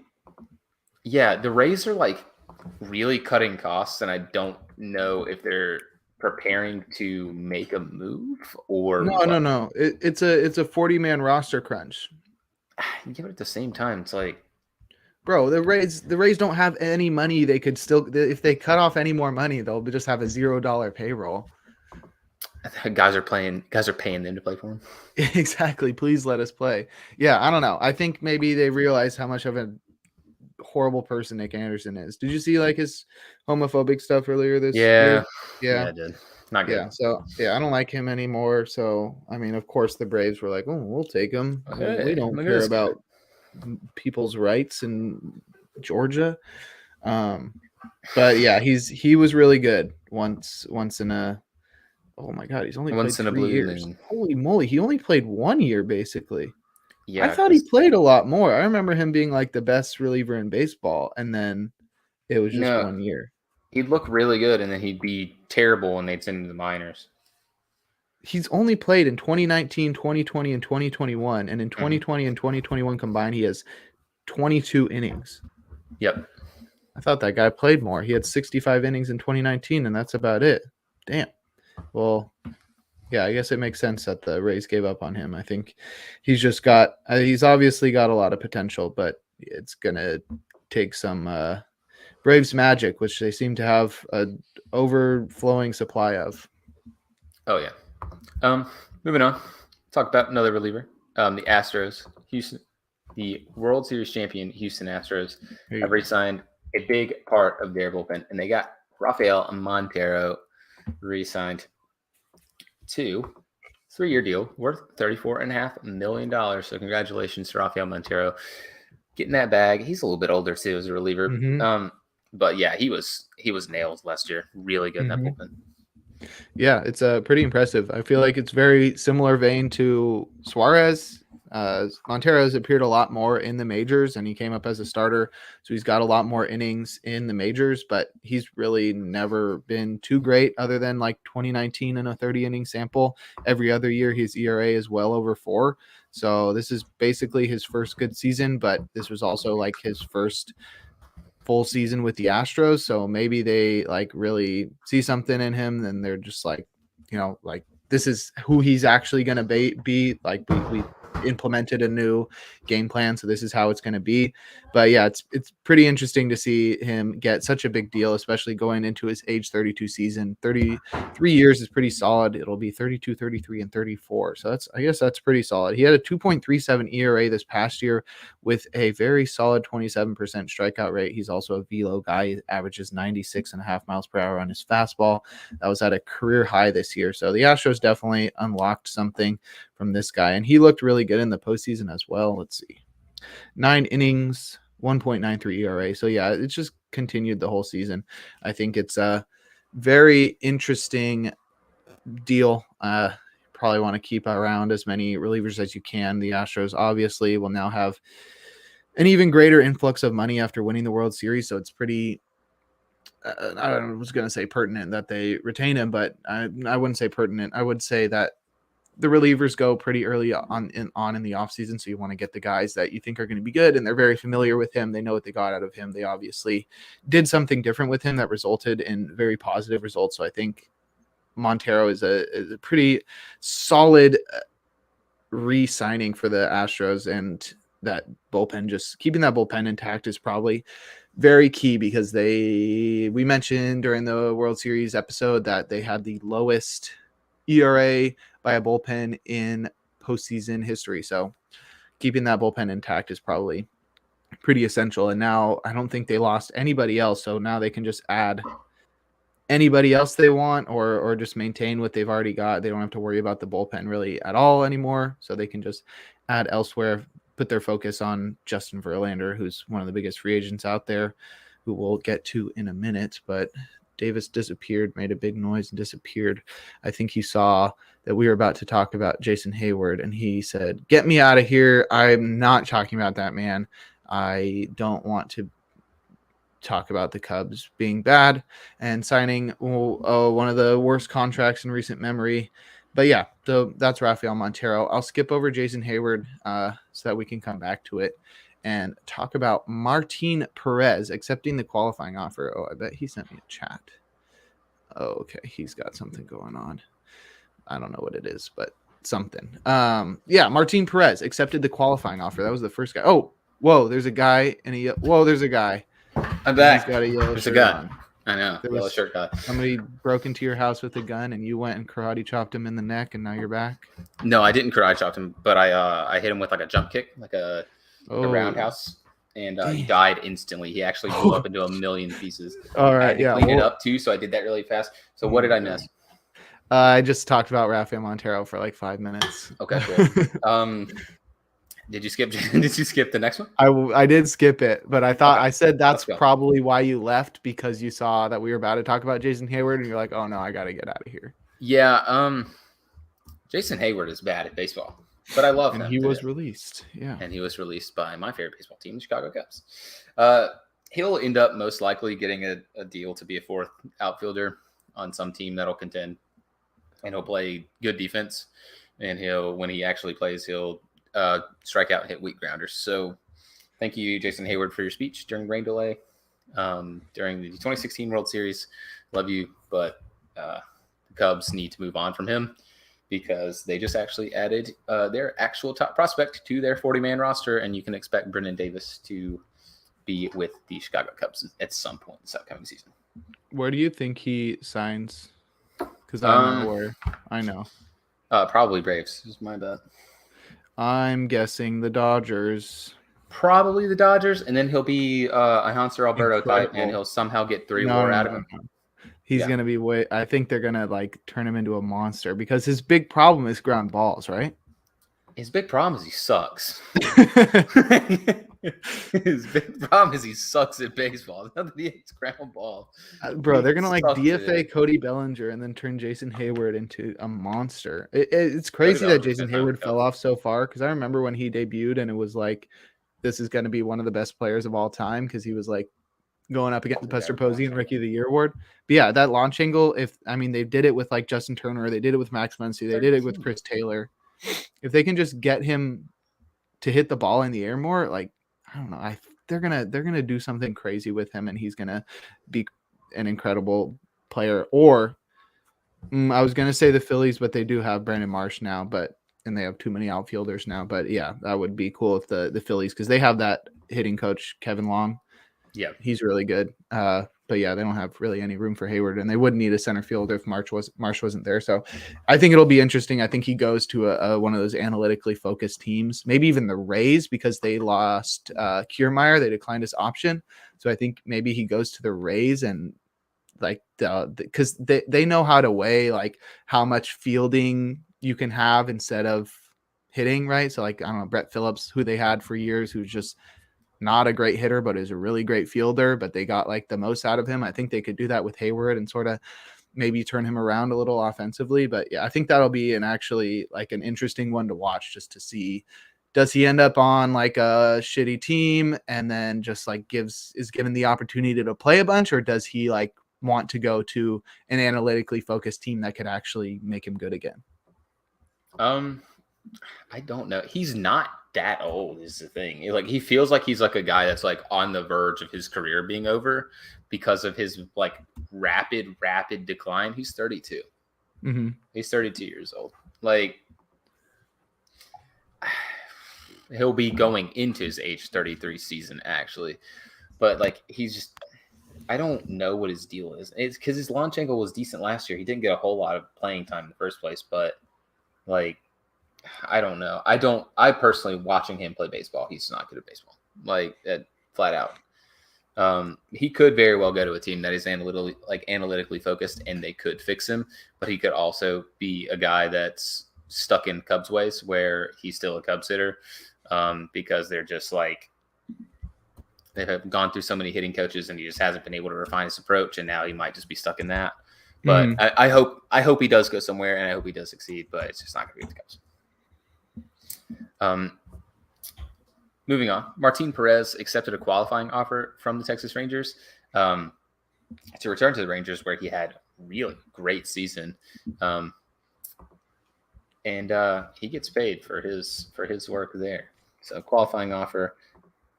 Yeah, the Rays are like really cutting costs, and I don't know if they're preparing to make a move or no. It's a 40-man roster crunch. Yeah, but at the same time, it's like, bro, the Rays don't have any money. They could still, if they cut off any more money, they'll just have a $0 payroll. Guys are paying them to play for them. Exactly. Please let us play. Yeah, I don't know. I think maybe they realize how much of a horrible person Nick Anderson is. Did you see like his homophobic stuff earlier this year? Yeah, I did. Not good. Yeah, so I don't like him anymore. So I mean, of course, the Braves were like, "Oh, we'll take him. We don't care about people's rights in Georgia." But yeah, he was really good once in a. Oh my God, he's only once played in a 3 blue years. moon. Holy moly, he only played 1 year basically. Yeah, I thought he played a lot more. I remember him being like the best reliever in baseball, and then it was just 1 year. He'd look really good, and then he'd be terrible when they'd send him to the minors. He's only played in 2019, 2020, and 2021, and in 2020 and 2021 combined, he has 22 innings. Yep. I thought that guy played more. He had 65 innings in 2019, and that's about it. Damn. Well, yeah, I guess it makes sense that the Rays gave up on him. I think he's just got he's obviously got a lot of potential, but it's going to take some Braves magic, which they seem to have an overflowing supply of. Oh, yeah. Moving on. Talk about another reliever. The Astros, Houston, the World Series champion Houston Astros have re-signed a big part of their bullpen, and they got Rafael Montero re-signed to 3-year deal worth $34.5 million. So congratulations to Rafael Montero getting that bag. He's a little bit older too as a reliever. Mm-hmm. But yeah, he was nails last year. Really good in that bullpen. Yeah, it's pretty impressive. I feel like it's very similar vein to Suarez. Montero's appeared a lot more in the majors, and he came up as a starter, so he's got a lot more innings in the majors, but he's really never been too great other than like 2019 in a 30-inning sample. Every other year, his ERA is well over 4. So this is basically his first good season, but this was also like his first full season with the Astros. So maybe they like really see something in him, and they're just like, like this is who he's actually going to be. Like we implemented a new game plan, so this is how it's going to be. But yeah, it's pretty interesting to see him get such a big deal, especially going into his age 32 season. 33 years is pretty solid. It'll be 32, 33, and 34. So I guess that's pretty solid. He had a 2.37 ERA this past year with a very solid 27% strikeout rate. He's also a velo guy. He averages 96.5 miles per hour on his fastball. That was at a career high this year. So the Astros definitely unlocked something from this guy, and he looked really good in the postseason as well. Let's see, 9 innings, 1.93 ERA. So yeah, it's just continued the whole season. I think it's a very interesting deal. Probably want to keep around as many relievers as you can. The Astros obviously will now have an even greater influx of money after winning the World Series. So it's pretty, I was going to say pertinent that they retain him, but I wouldn't say pertinent. I would say that the relievers go pretty early on in the offseason. So you want to get the guys that you think are going to be good, and they're very familiar with him. They know what they got out of him. They obviously did something different with him that resulted in very positive results. So I think Montero is a pretty solid re-signing for the Astros, and that bullpen, just keeping that bullpen intact is probably very key, because we mentioned during the World Series episode that they had the lowest ERA by a bullpen in postseason history. So keeping that bullpen intact is probably pretty essential. And now I don't think they lost anybody else. So now they can just add anybody else they want, or just maintain what they've already got. They don't have to worry about the bullpen really at all anymore. So they can just add elsewhere, put their focus on Justin Verlander, who's one of the biggest free agents out there, who we'll get to in a minute. But Davis disappeared, made a big noise and disappeared. I think he saw that we were about to talk about Jason Hayward, and he said, "Get me out of here. I'm not talking about that man. I don't want to talk about the Cubs being bad and signing one of the worst contracts in recent memory." But yeah, so that's Rafael Montero. I'll skip over Jason Hayward so that we can come back to it and talk about Martin Perez accepting the qualifying offer. Oh, I bet he sent me a chat. Oh, okay. He's got something going on. I don't know what it is, but something. Yeah, Martin Perez accepted the qualifying offer. That was the first guy. Oh, whoa, there's a guy. There's a guy. I'm back. He's got a yellow There's shirt a gun. on. I know. Yellow shirt guy. Somebody broke into your house with a gun, and you went and karate chopped him in the neck, and now you're back? No, I didn't karate chop him, but I hit him with like a jump kick, like a roundhouse, and he died instantly. He actually blew up into a million pieces. All right, I had to clean it up too, so I did that really fast. So what did I miss? I just talked about Rafael Montero for like 5 minutes. Okay, cool. Did you skip the next one? I did skip it, but I thought Okay. I said that's probably why you left, because you saw that we were about to talk about Jason Hayward, and you're like, "Oh no, I got to get out of here." Yeah. Jason Hayward is bad at baseball, but I love him. And he was released. Yeah. And he was released by my favorite baseball team, the Chicago Cubs. He'll end up most likely getting a deal to be a fourth outfielder on some team that'll contend, and he'll play good defense. And when he actually plays, he'll strike out and hit weak grounders. So thank you, Jason Hayward, for your speech during rain delay. during the 2016 World Series. Love you, but the Cubs need to move on from him because they just actually added their actual top prospect to their 40-man roster, and you can expect Brendan Davis to be with the Chicago Cubs at some point this upcoming season. Where do you think he signs? Because I know. Probably Braves is my bet. I'm guessing the Dodgers. Probably the Dodgers, and then he'll be a Hanser Alberto type, and Incredible. he'll somehow get 3 more out of him. No. He's Yeah. going to be I think they're going to like turn him into a monster because his big problem is ground balls, right? His big problem is he sucks. His big problem is he sucks at baseball. Not that he hates ground ball. Bro, they're going to He like sucks at DFA it. Cody Bellinger and then turn Jason Hayward into a monster. It's crazy that Bellinger's Jason been Hayward knocked fell out. off so far because I remember when he debuted and it was like, this is going to be one of the best players of all time because he was like going up against Buster Posey and Rookie of the Year award. But yeah, that launch angle, they did it with like Justin Turner, they did it with Max Muncy, they did it with Chris Taylor. If they can just get him to hit the ball in the air more, like, I don't know, they're gonna do something crazy with him and he's gonna be an incredible player. Or I was gonna say the Phillies, but they do have Brandon Marsh now, and they have too many outfielders now. But yeah, that would be cool if the Phillies, because they have that hitting coach Kevin Long. Yeah. He's really good. But yeah, they don't have really any room for Hayward, and they would need a center fielder if Marsh wasn't there. So I think it'll be interesting. I think he goes to one of those analytically focused teams, maybe even the Rays, because they lost Kiermaier. They declined his option. So I think maybe he goes to the Rays and like because they know how to weigh like how much fielding you can have instead of hitting, right? So like, I don't know, Brett Phillips, who they had for years, who's just not a great hitter, but is a really great fielder, but they got like the most out of him. I think they could do that with Hayward and sort of maybe turn him around a little offensively. But yeah, I think that'll be an interesting one to watch, just to see, does he end up on like a shitty team and then just like is given the opportunity to play a bunch, or does he like want to go to an analytically focused team that could actually make him good again? I don't know. He's not that old is the thing. Like, he feels like he's like a guy that's like on the verge of his career being over because of his like rapid decline. He's 32. Mm-hmm. He's 32 years old. Like, he'll be going into his age 33 season actually, but like, he's just, I don't know what his deal is. It's because his launch angle was decent last year. He didn't get a whole lot of playing time in the first place, but like, I don't know. I personally, watching him play baseball, he's not good at baseball. Like, flat out. He could very well go to a team that is analytically focused, and they could fix him. But he could also be a guy that's stuck in Cubs ways, where he's still a Cubs hitter, because they're just like, they have gone through so many hitting coaches, and he just hasn't been able to refine his approach, and now he might just be stuck in that. But I hope he does go somewhere, and I hope he does succeed. But it's just not going to be with the Cubs. Moving on, Martin Perez accepted a qualifying offer from the Texas Rangers to return to the Rangers, where he had a really great season, and he gets paid for his work there. So, qualifying offer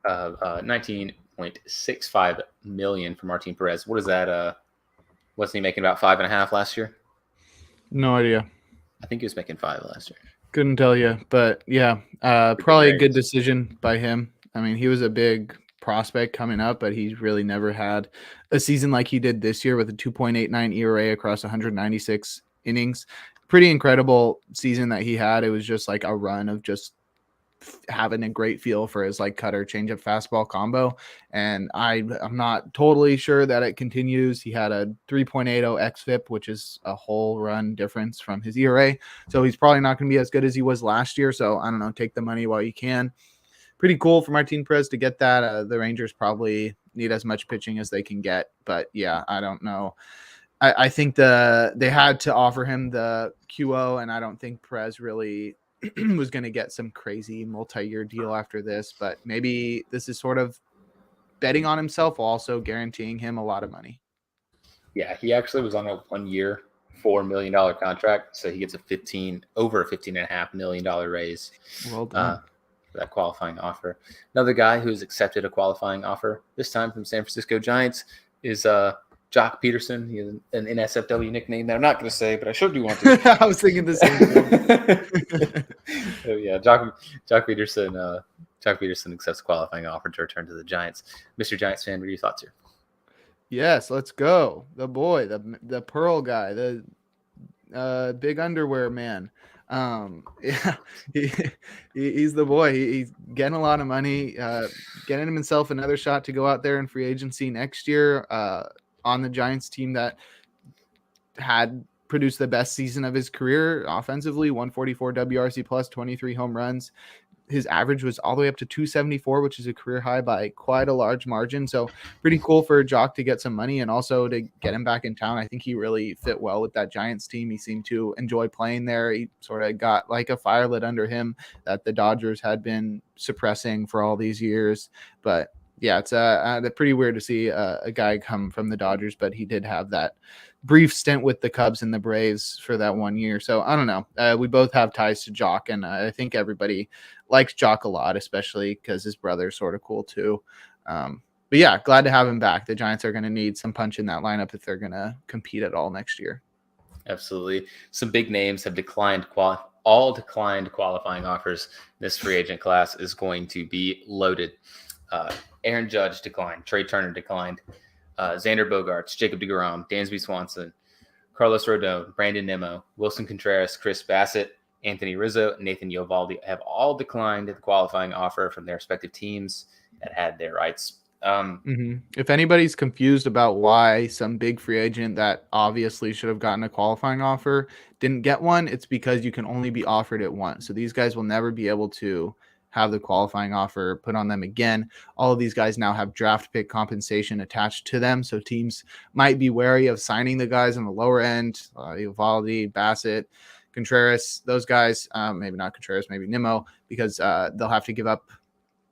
of $19.65 million for Martin Perez. What is that? Wasn't he making about 5.5 last year? No idea. I think he was making 5 last year. Couldn't tell you, but yeah, probably a good decision by him. I mean, he was a big prospect coming up, but he's really never had a season like he did this year with a 2.89 ERA across 196 innings. Pretty incredible season that he had. It was just like a run of just having a great feel for his like cutter changeup fastball combo, and I'm not totally sure that it continues. He had a 3.80 xFIP, which is a whole run difference from his ERA, so he's probably not going to be as good as he was last year. So I don't know, take the money while you can. Pretty cool for Martin Perez to get that. The Rangers probably need as much pitching as they can get, but yeah, I don't know. I think they had to offer him the QO, and I don't think Perez really was going to get some crazy multi-year deal after this, but maybe this is sort of betting on himself while also guaranteeing him a lot of money. Yeah, he actually was on a 1-year, $4 million contract, so he gets over a $15.5 million raise. Well done. for that qualifying offer. Another guy who's accepted a qualifying offer, this time from San Francisco Giants, is Jock Peterson. He has an NSFW nickname that I'm not going to say, but I sure do want to. I was thinking the same thing. So yeah, Jock Peterson. Jock Peterson accepts a qualifying offer to return to the Giants. Mr. Giants fan, what are your thoughts here? Yes, let's go. The boy, the Pearl guy, the big underwear man. Yeah, he's the boy. He's getting a lot of money, getting himself another shot to go out there in free agency next year on the Giants team that had produced the best season of his career offensively, 144 WRC plus, 23 home runs. His average was all the way up to 274, which is a career high by quite a large margin. So pretty cool for Jock to get some money and also to get him back in town. I think he really fit well with that Giants team. He seemed to enjoy playing there. He sort of got like a fire lit under him that the Dodgers had been suppressing for all these years. But yeah, it's pretty weird to see a guy come from the Dodgers, but he did have that brief stint with the Cubs and the Braves for that 1 year. So I don't know. We both have ties to Jock, and I think everybody likes Jock a lot, especially because his brother's sort of cool too. But yeah, glad to have him back. The Giants are going to need some punch in that lineup if they're going to compete at all next year. Absolutely. Some big names have declined qualifying offers. This free agent class is going to be loaded. Aaron Judge declined. Trey Turner declined. Xander Bogaerts, Jacob deGrom, Dansby Swanson, Carlos Rodon, Brandon Nimmo, Wilson Contreras, Chris Bassett, Anthony Rizzo, and Nathan Eovaldi have all declined the qualifying offer from their respective teams that had their rights. If anybody's confused about why some big free agent that obviously should have gotten a qualifying offer didn't get one, it's because you can only be offered it once. So these guys will never be able to have the qualifying offer put on them again. All of these guys now have draft pick compensation attached to them. So teams might be wary of signing the guys on the lower end, Eovaldi, Bassett, Contreras, those guys, maybe not Contreras, maybe Nimmo, because they'll have to give up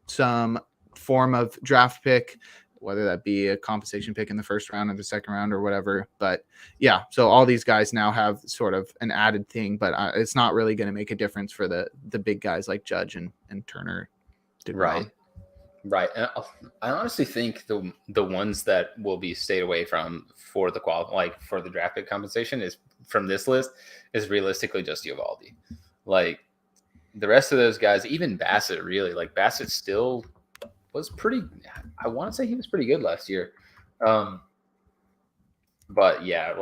some form of draft pick, whether that be a compensation pick in the first round or the second round or whatever. But yeah, so all these guys now have sort of an added thing, but it's not really going to make a difference for the big guys like Judge and Turner. Right. And I honestly think the ones that will be stayed away from for the for the draft pick compensation is from this list is realistically just Eovaldi. Like the rest of those guys, even Bassett, really, like Bassett still was pretty. I want to say he was pretty good last year, but yeah,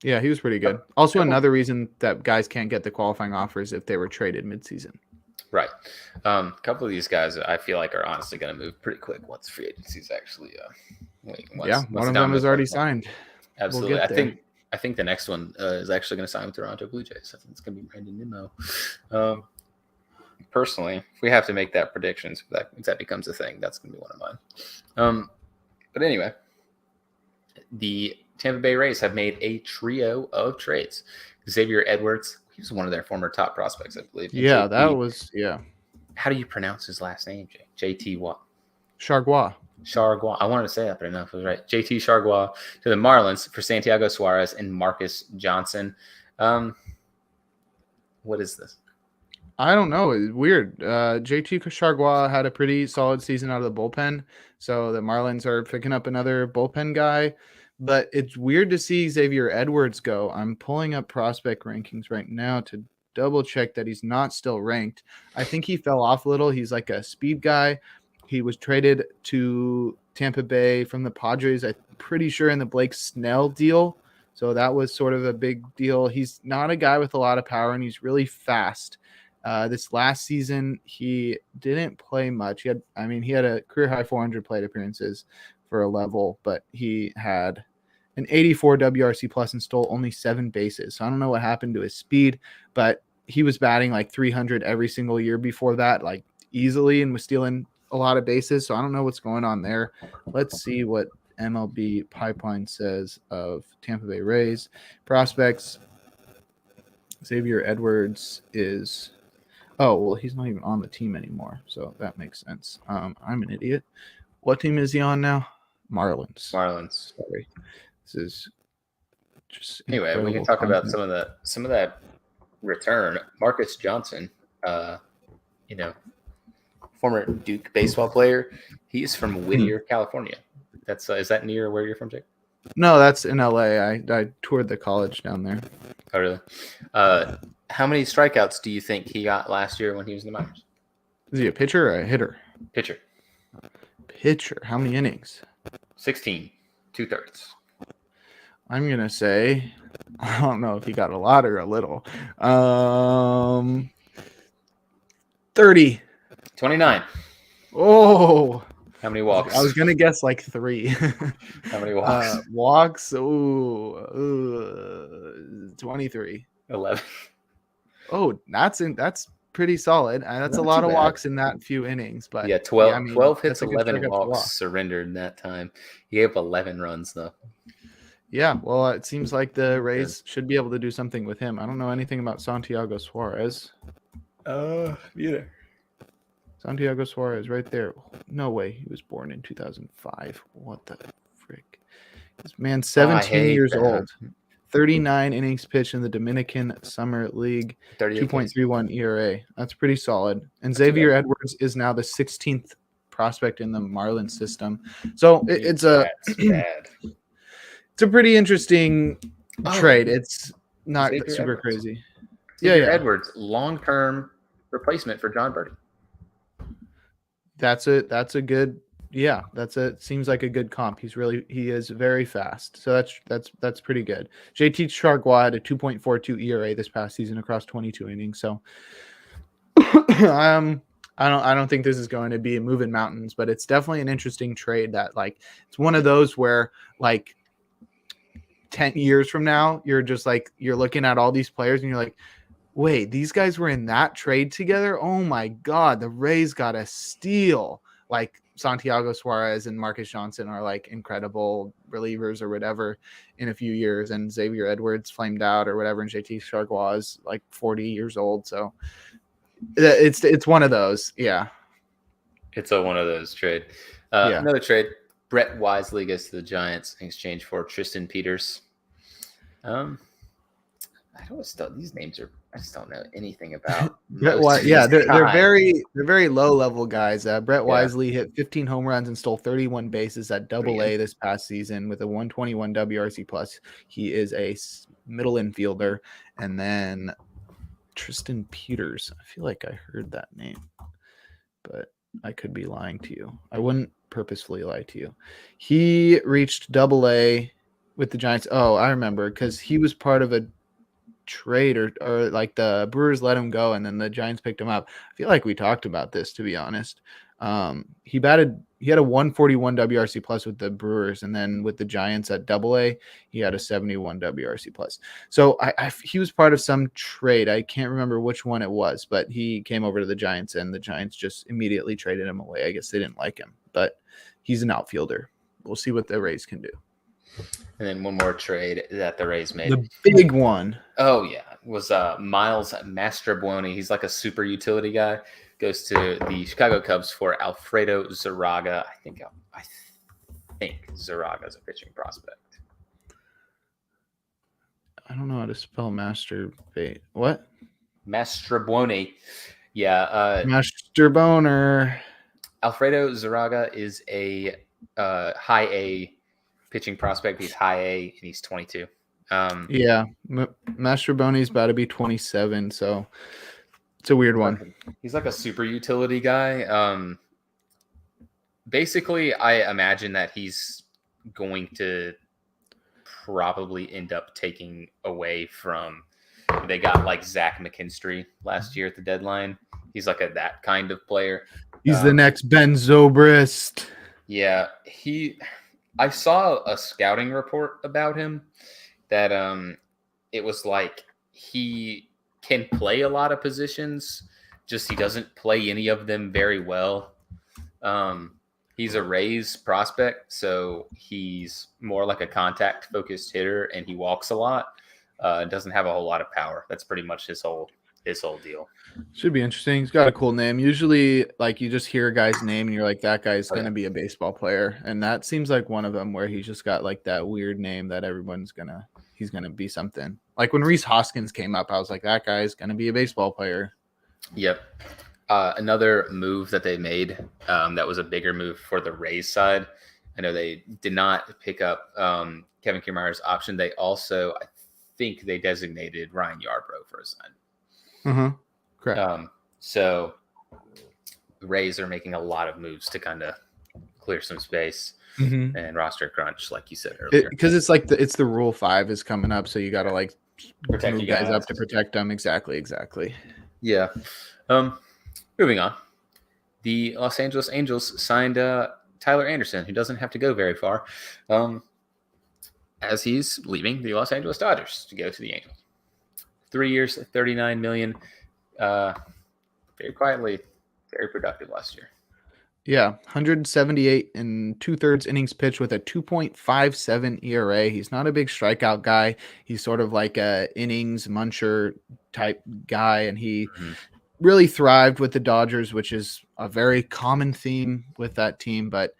he was pretty good. Also, another reason that guys can't get the qualifying offers if they were traded midseason. Right. A couple of these guys I feel like are honestly going to move pretty quick once free agency's actually. One of them is already signed. Absolutely. We'll I think the next one is actually going to sign with Toronto Blue Jays. I think it's going to be Brandon Nimmo. Personally, if we have to make that predictions, if that becomes a thing, that's going to be one of mine. But anyway, the Tampa Bay Rays have made a trio of trades. Xavier Edwards, he was one of their former top prospects, I believe. Yeah, How do you pronounce his last name, Jay? JT what? Chargois. I wanted to say that, but enough was right. JT Chargois to the Marlins for Santiago Suarez and Marcus Johnson. What is this? I don't know. It's weird. JT Chargois had a pretty solid season out of the bullpen, so the Marlins are picking up another bullpen guy. But it's weird to see Xavier Edwards go. I'm pulling up prospect rankings right now to double check that he's not still ranked. I think he fell off a little. He's like a speed guy. He was traded to Tampa Bay from the Padres, I'm pretty sure, in the Blake Snell deal. So that was sort of a big deal. He's not a guy with a lot of power, and he's really fast. This last season, he didn't play much. He had a career high 400 plate appearances for a level, but he had an 84 WRC plus and stole only 7 bases. So I don't know what happened to his speed, but he was batting like 300 every single year before that, like easily, and was stealing a lot of bases. So I don't know what's going on there. Let's see what MLB Pipeline says of Tampa Bay Rays prospects. Xavier Edwards is... Oh, well, he's not even on the team anymore, so that makes sense. I'm an idiot. What team is he on now? Marlins. Sorry. This is just anyway. We can talk about some of that return. Marcus Johnson former Duke baseball player. He's from Whittier, California. That's is that near where you're from, Jake? No, that's in LA. I toured the college down there. Oh, really? How many strikeouts do you think he got last year when he was in the minors? Is he a pitcher or a hitter? Pitcher. Pitcher. How many innings? 16, 2/3. I'm gonna say, I don't know if he got a lot or a little. 30. 29. Oh, How many walks? I was gonna guess like 3. How many walks? Walks. 23. 11. Oh, that's pretty solid. That's Not a lot too of bad. walks in that few innings. But Yeah, 12, I mean, 12 hits, that's a good 11 strikeout to walks walk. surrendered in that time. He gave up 11 runs, though. Yeah, well, it seems like the Rays should be able to do something with him. I don't know anything about Santiago Suarez. Neither. Santiago Suarez right there. No way. He was born in 2005. What the frick? This man's 17 years old. 39 innings pitched in the Dominican Summer League. 2.31 ERA. That's pretty solid. And Xavier Edwards is now the 16th prospect in the Marlins system. So it's a bad. it's a pretty interesting trade. It's not Xavier super Edwards. crazy. Xavier Edwards, long-term replacement for John Birdie. That's a good seems like a good comp. He is very fast. So that's pretty good. JT Chargois had a 2.42 ERA this past season across 22 innings. So I don't think this is going to be a moving mountains, but it's definitely an interesting trade that like it's one of those where like 10 years from now you're looking at all these players and you're like, wait, these guys were in that trade together? Oh my God, the Rays got a steal. Like Santiago Suarez and Marcus Johnson are like incredible relievers or whatever in a few years, and Xavier Edwards flamed out or whatever, and JT Chargois is like 40 years old. So it's one of those. Yeah. It's one of those trade. Yeah. Another trade. Brett Wisely goes to the Giants in exchange for Tristan Peters. These names are. I just don't know anything about. They're very low level guys. Brett Wisely hit 15 home runs and stole 31 bases at Double-A this past season with a 121 WRC plus. He is a middle infielder. And then Tristan Peters. I feel like I heard that name, but I could be lying to you. I wouldn't purposefully lie to you. He reached Double-A with the Giants. Oh, I remember, because he was part of a trade or like the Brewers let him go and then the Giants picked him up. I feel like we talked about this, to be honest. He had a 141 WRC plus with the Brewers, and then with the Giants at Double-A, he had a 71 WRC plus. So he was part of some trade. I can't remember which one it was, but he came over to the Giants and the Giants just immediately traded him away. I guess they didn't like him, but he's an outfielder. We'll see what the Rays can do. And then one more trade that the Rays made. The big one. Oh, yeah. Was Miles Mastrobuoni. He's like a super utility guy. Goes to the Chicago Cubs for Alfredo Zaraga. I think Zaraga is a pitching prospect. I don't know how to spell masturbate. What? Mastrobuoni. Yeah. Master Boner. Alfredo Zaraga is a high A pitching prospect. He's high A and he's 22. Yeah, Master Boney's about to be 27, so it's a weird one. He's like a super utility guy. Basically, I imagine that he's going to probably end up taking away from. They got like Zach McKinstry last year at the deadline. He's like that kind of player. He's the next Ben Zobrist. Yeah, I saw a scouting report about him that it was like he can play a lot of positions, just he doesn't play any of them very well. He's a Rays prospect, so he's more like a contact-focused hitter, and he walks a lot. Doesn't have a whole lot of power. That's pretty much his whole deal. Should be interesting. He's got a cool name. Usually, like, you just hear a guy's name and you're like, that guy's going to be a baseball player. And that seems like one of them where he's just got like that weird name that he's going to be something. Like when Reese Hoskins came up, I was like, that guy's going to be a baseball player. Yep. Another move that they made that was a bigger move for the Rays side. I know they did not pick up Kevin Kiermaier's option. They also, I think, they designated Ryan Yarbrough for a sign. Correct. So the Rays are making a lot of moves to kind of clear some space and roster crunch, like you said earlier. Because it's like it's the Rule 5 is coming up, so you got to like Protect move you guys up guys. to protect them. Exactly. Yeah. Moving on. The Los Angeles Angels signed Tyler Anderson, who doesn't have to go very far, as he's leaving the Los Angeles Dodgers to go to the Angels. 3 years, $39 million. Very quietly, very productive last year. Yeah, 178 and 2/3 innings pitched with a 2.57 ERA. He's not a big strikeout guy. He's sort of like a innings muncher type guy, and he really thrived with the Dodgers, which is a very common theme with that team. But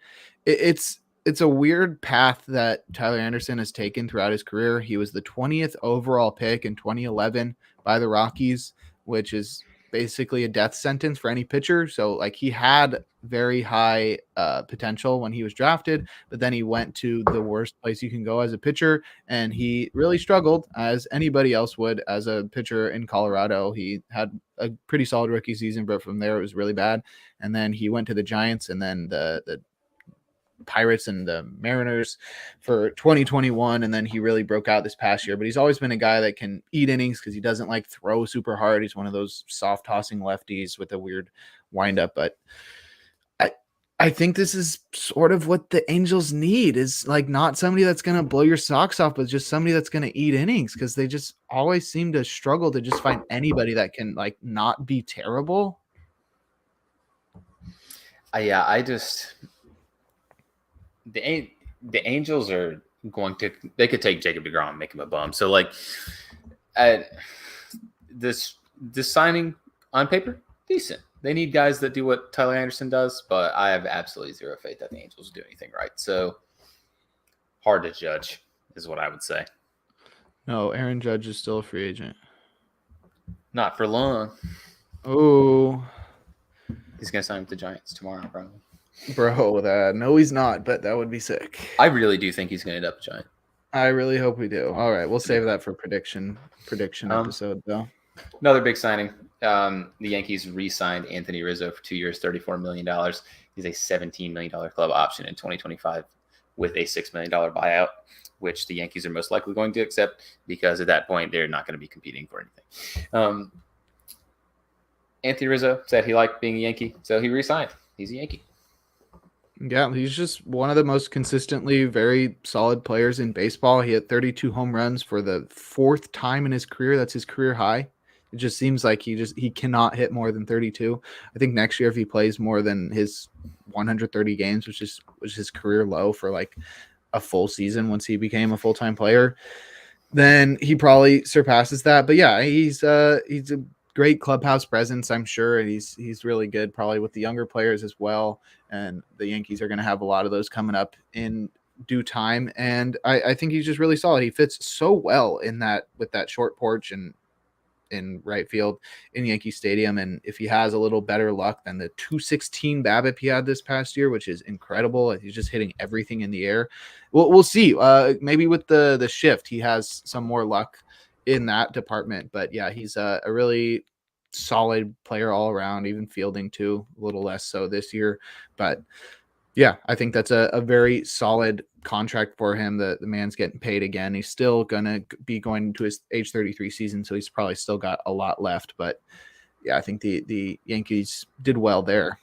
it's a weird path that Tyler Anderson has taken throughout his career. He was the 20th overall pick in 2011 by the Rockies, which is basically a death sentence for any pitcher. So like he had very high potential when he was drafted, but then he went to the worst place you can go as a pitcher, and he really struggled, as anybody else would as a pitcher in Colorado. He had a pretty solid rookie season, but from there it was really bad. And then he went to the Giants and then the Pirates and the Mariners for 2021, and then he really broke out this past year. But he's always been a guy that can eat innings because he doesn't like throw super hard. He's one of those soft tossing lefties with a weird windup. But I think this is sort of what the Angels need, is like not somebody that's going to blow your socks off, but just somebody that's going to eat innings, because they just always seem to struggle to just find anybody that can like not be terrible. The Angels are going to, they could take Jacob deGrom and make him a bum. So like this signing on paper, decent. They need guys that do what Tyler Anderson does, but I have absolutely zero faith that the Angels do anything right. So hard to judge is what I would say. No, Aaron Judge is still a free agent. Not for long. Oh, He's going to sign with the Giants tomorrow, probably. bro, no, he's not, but that would be sick. I really do think he's going to end up a Giant. I really hope we do. All right, we'll save that for prediction episode, though. Another big signing. The Yankees re-signed Anthony Rizzo for 2 years, $34 million. He's a $17 million club option in 2025 with a $6 million buyout, which the Yankees are most likely going to accept because at that point they're not going to be competing for anything. Anthony Rizzo said he liked being a Yankee, so he re-signed. He's a Yankee. Yeah, he's just one of the most consistently very solid players in baseball. He had 32 home runs for the fourth time in his career. That's his career high. It just seems like he cannot hit more than 32. I think next year if he plays more than his 130 games, which is his career low for like a full season once he became a full-time player, then he probably surpasses that. But yeah, he's a great clubhouse presence, I'm sure. And he's really good probably with the younger players as well. And the Yankees are going to have a lot of those coming up in due time. And I think he's just really solid. He fits so well in that with that short porch and in right field in Yankee Stadium. And if he has a little better luck than the 216 BABIP he had this past year, which is incredible, he's just hitting everything in the air. We'll see. Maybe with the shift, he has some more luck in that department. But yeah, he's a really solid player all around, even fielding too, a little less so this year. But yeah, I think that's a very solid contract for him. The man's getting paid again. He's still going to be going to his age 33 season, so he's probably still got a lot left. But yeah, I think the Yankees did well there.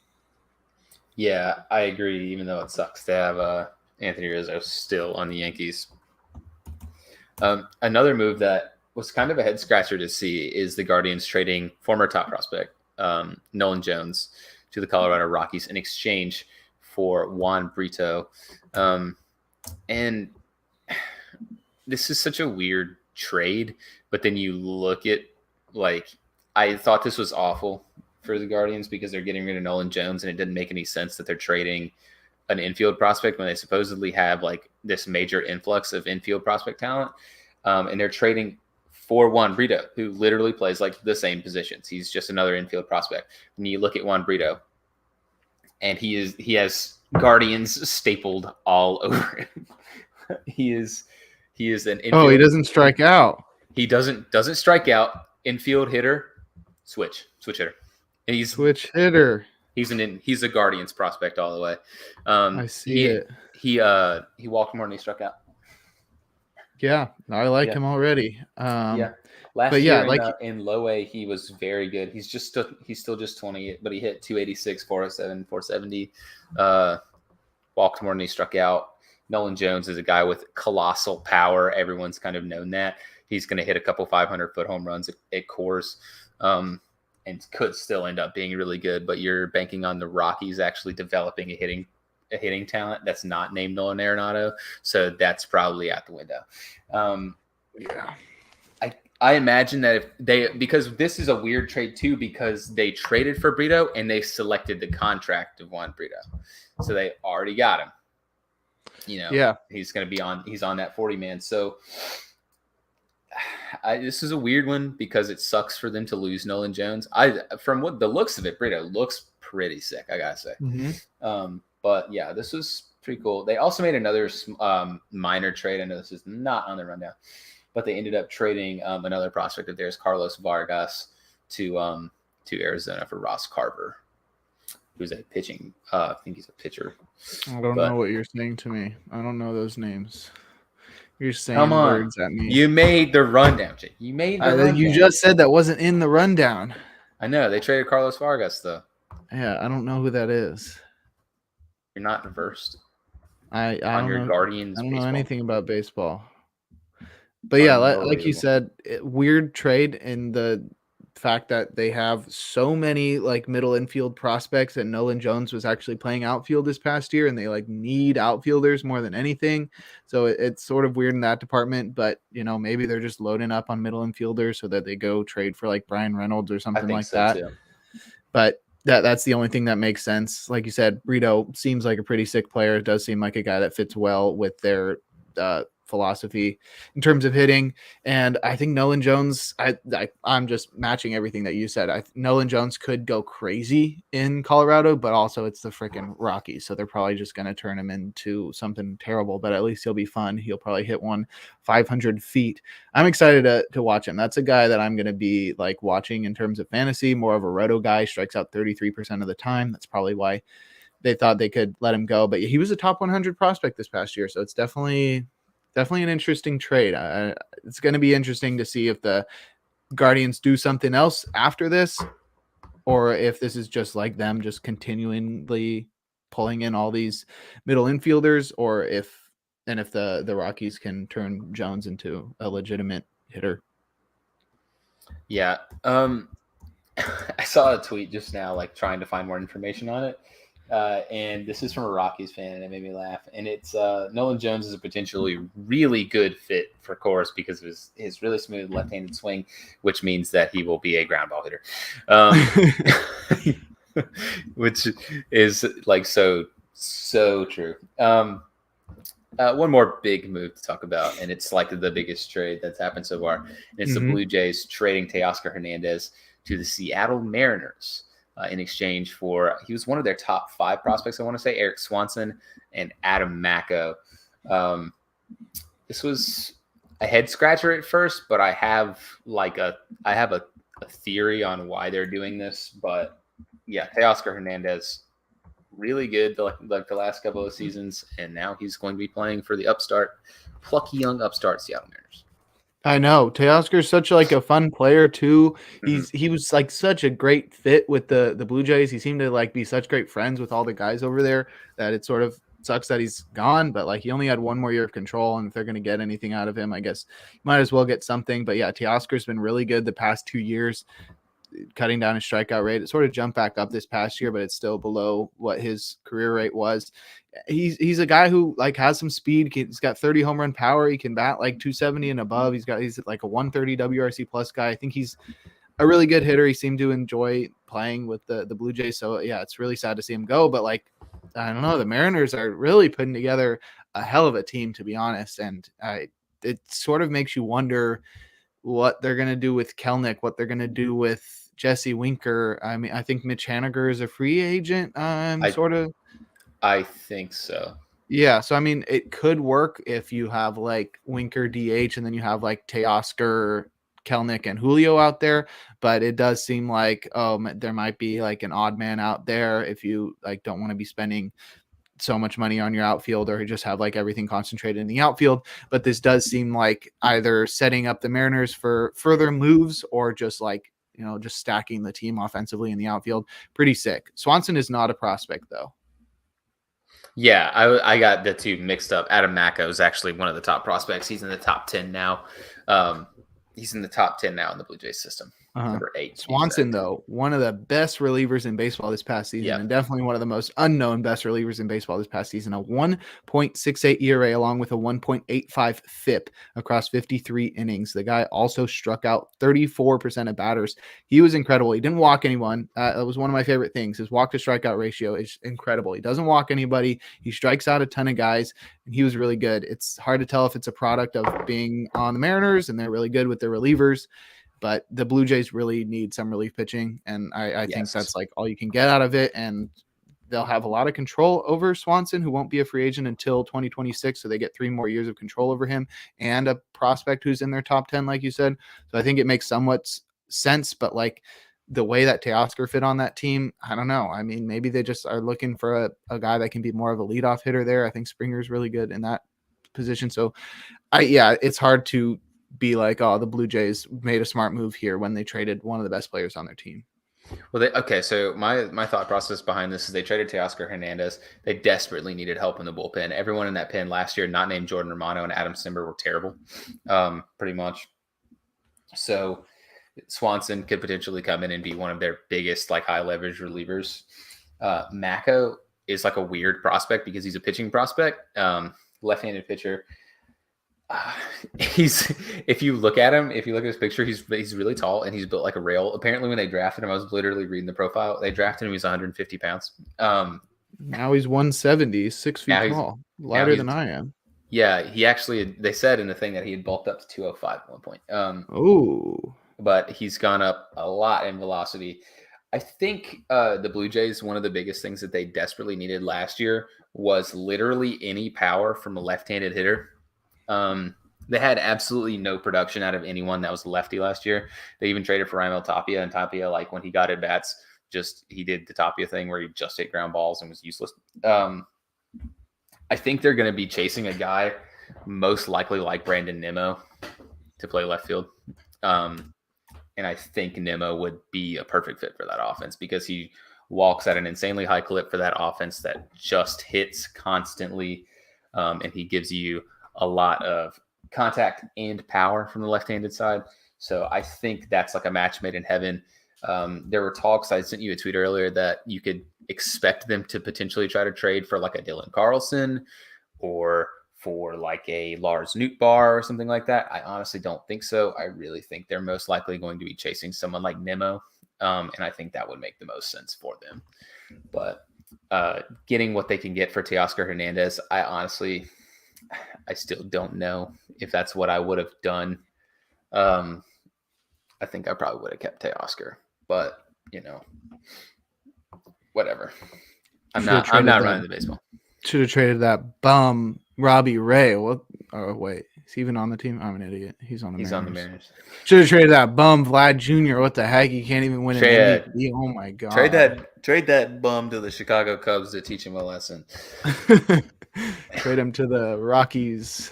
Yeah, I agree, even though it sucks to have Anthony Rizzo still on the Yankees. Another move that was kind of a head scratcher to see is the Guardians trading former top prospect Nolan Jones to the Colorado Rockies in exchange for Juan Brito. And this is such a weird trade, but then you look at, like, I thought this was awful for the Guardians because they're getting rid of Nolan Jones, and it didn't make any sense that they're trading an infield prospect when they supposedly have like this major influx of infield prospect talent. And they're trading for Juan Brito, who literally plays like the same positions. He's just another infield prospect. When you look at Juan Brito, and he has Guardians stapled all over him. he is an infield. Oh, he doesn't strike out. He doesn't strike out. Infield hitter, switch hitter. He's Switch hitter. He's a Guardians prospect all the way. I see it. He walked more than he struck out. Yeah, I like him already. Last year in low A, he was very good. He's still just 20, but he hit 286, 407, 470. Walked more than he struck out. Nolan Jones is a guy with colossal power. Everyone's kind of known that. He's going to hit a couple 500-foot home runs at Coors, and could still end up being really good. But you're banking on the Rockies actually developing a hitting talent that's not named Nolan Arenado, so that's probably out the window. I imagine that because this is a weird trade too, because they traded for Brito and they selected the contract of Juan Brito, so they already got him. He's going to be he's on that 40-man. So this is a weird one because it sucks for them to lose Nolan Jones. From what the looks of it, Brito looks pretty sick, I gotta say. Mm-hmm. But yeah, this was pretty cool. They also made another minor trade. I know this is not on the rundown, but they ended up trading another prospect of theirs, Carlos Vargas, to Arizona for Ross Carver, who's a pitching. I think he's a pitcher. I don't know what you're saying to me. I don't know those names. You're saying Come on. words at me. You made the rundown, Jake. You made the rundown. You just said that wasn't in the rundown. I know. They traded Carlos Vargas, though. Yeah, I don't know who that is. You're not versed on your Guardians. I don't know baseball. anything about baseball. But yeah, like you said, weird trade in the fact that they have so many like middle infield prospects, and Nolan Jones was actually playing outfield this past year, and they like need outfielders more than anything. So it's sort of weird in that department, but maybe they're just loading up on middle infielders so that they go trade for like Brian Reynolds or something like that. Too. But that's the only thing that makes sense. Like you said, Brito seems like a pretty sick player. It does seem like a guy that fits well with their philosophy in terms of hitting. And I think Nolan Jones, I'm just matching everything that you said. Nolan Jones could go crazy in Colorado, but also it's the freaking Rockies, so they're probably just going to turn him into something terrible, but at least he'll be fun. He'll probably hit 500 feet. I'm excited to watch him. That's a guy that I'm going to be like watching in terms of fantasy, more of a roto guy, strikes out 33% of the time. That's probably why they thought they could let him go, but he was a top 100 prospect this past year, so it's definitely an interesting trade. It's going to be interesting to see if the Guardians do something else after this, or if this is just like them just continually pulling in all these middle infielders, or if the Rockies can turn Jones into a legitimate hitter. Yeah. I saw a tweet just now, like trying to find more information on it. And this is from a Rockies fan, and it made me laugh. And it's Nolan Jones is a potentially really good fit for Coors because of his really smooth left-handed swing, which means that he will be a ground ball hitter, which is like so true. One more big move to talk about, and it's like the biggest trade that's happened so far. And it's the Blue Jays trading Teoscar Hernandez to the Seattle Mariners. In exchange for, he was one of their top 5 prospects, I want to say, Eric Swanson and Adam Macko. This was a head scratcher at first, but I have a theory on why they're doing this. But yeah, Teoscar Hernandez, really good like the last couple of seasons, and now he's going to be playing for the plucky young upstart Seattle Mariners. I know Teoscar is such like a fun player too. He was like such a great fit with the Blue Jays. He seemed to like be such great friends with all the guys over there that it sort of sucks that he's gone, but like he only had 1 more year of control, and if they're going to get anything out of him, I guess you might as well get something. But yeah, Teoscar's been really good the past 2 years, cutting down his strikeout rate. It sort of jumped back up this past year, but it's still below what his career rate was. He's a guy who like has some speed. He's got 30 home run power. He can bat like 270 and above. He's like a 130 WRC plus guy. I think he's a really good hitter. He seemed to enjoy playing with the Blue Jays. So yeah, it's really sad to see him go, but like, I don't know, the Mariners are really putting together a hell of a team, to be honest. And it sort of makes you wonder what they're going to do with Kelnick, what they're going to do with Jesse Winker. I mean, I think Mitch Haniger is a free agent. I think so. Yeah, so I mean, it could work if you have like Winker DH and then you have like Teoscar, Kelnick, and Julio out there. But it does seem like there might be like an odd man out there if you like don't want to be spending so much money on your outfield or just have like everything concentrated in the outfield. But this does seem like either setting up the Mariners for further moves or just like, just stacking the team offensively in the outfield. Pretty sick. Swanson is not a prospect though. Yeah, I got the two mixed up. Adam Macko is actually one of the top prospects. He's in the top 10 now. He's in the top 10 now in the Blue Jays system. Number 8. Swanson, though, one of the best relievers in baseball this past season, and definitely one of the most unknown best relievers in baseball this past season. A 1.68 ERA along with a 1.85 FIP across 53 innings. The guy also struck out 34% of batters. He was incredible. He didn't walk anyone. That was one of my favorite things. His walk to strikeout ratio is incredible. He doesn't walk anybody. He strikes out a ton of guys, and he was really good. It's hard to tell if it's a product of being on the Mariners, and they're really good with their relievers. But the Blue Jays really need some relief pitching, and I think that's like all you can get out of it. And they'll have a lot of control over Swanson, who won't be a free agent until 2026. So they get 3 more years of control over him and a prospect who's in their top 10, like you said. So I think it makes somewhat sense. But like the way that Teoscar fit on that team, I don't know. I mean, maybe they just are looking for a guy that can be more of a leadoff hitter there. I think Springer's really good in that position. So it's hard to be like, oh, the Blue Jays made a smart move here when they traded one of the best players on their team. Well, so my thought process behind this is they traded Teoscar Hernandez. They desperately needed help in the bullpen. Everyone in that pen last year, not named Jordan Romano and Adam Simber, were terrible, pretty much. So Swanson could potentially come in and be one of their biggest, like, high leverage relievers. Macko is like a weird prospect because he's a pitching prospect, left-handed pitcher. If you look at his picture, he's really tall and he's built like a rail. Apparently when they drafted him, I was literally reading the profile. They drafted him, he's 150 pounds. Now he's 170, 6 feet tall, lighter than I am. Yeah, he actually, they said in the thing that he had bulked up to 205 at one point. But he's gone up a lot in velocity. I think the Blue Jays, one of the biggest things that they desperately needed last year was literally any power from a left-handed hitter. They had absolutely no production out of anyone that was lefty last year. They even traded for Raimel Tapia, and Tapia, like, when he got at bats, he did the Tapia thing where he just hit ground balls and was useless. I think they're going to be chasing a guy most likely like Brandon Nimmo to play left field. And I think Nimmo would be a perfect fit for that offense because he walks at an insanely high clip for that offense that just hits constantly. And he gives you a lot of contact and power from the left-handed side. So I think that's like a match made in heaven. There were talks, I sent you a tweet earlier, that you could expect them to potentially try to trade for like a Dylan Carlson or for like a Lars Nootbaar or something like that. I honestly don't think so. I really think they're most likely going to be chasing someone like Nimmo. And I think that would make the most sense for them. But getting what they can get for Teoscar Hernandez, I still don't know if that's what I would have done. I think I probably would have kept Teoscar, but whatever. I'm not running the baseball. Should have traded that bum Robbie Ray. What? Oh wait, is he even on the team? I'm an idiot. He's on the Mariners. Should have traded that bum Vlad Jr. What the heck? He can't even win an MVP. Oh my god. Trade that bum to the Chicago Cubs to teach him a lesson. Trade him to the Rockies.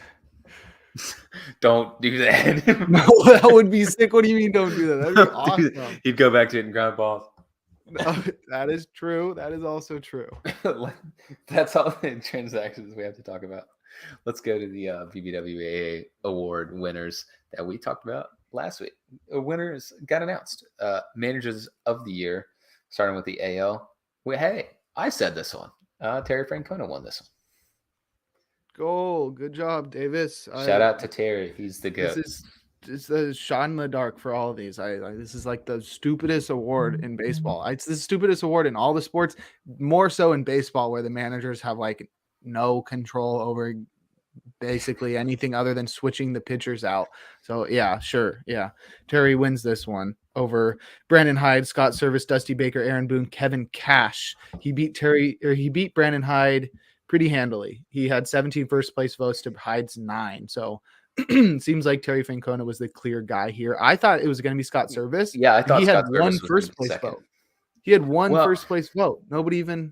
Don't do that. No, that would be sick. What do you mean don't do that? That'd be awesome. He'd go back to hitting ground balls. No, that is true. That is also true. That's all the transactions we have to talk about. Let's go to the BBWAA award winners that we talked about last week. Winners got announced. Managers of the year, starting with the AL. Hey, I said this one. Terry Francona won this one. Goal. Good job, Davis. Shout out to Terry. He's the goat. It's a shot in the dark for all of these. This is like the stupidest award in baseball. It's the stupidest award in all the sports, more so in baseball, where the managers have like no control over basically anything other than switching the pitchers out. So yeah, sure. Yeah. Terry wins this one over Brandon Hyde, Scott Service, Dusty Baker, Aaron Boone, Kevin Cash. He beat Brandon Hyde pretty handily. He had 17 first place votes to Hyde's 9. So seems like Terry Francona was the clear guy here. I thought it was going to be Scott Service. Yeah, I thought he Scott had Service one was first place second. vote. He had one first place vote. Nobody even,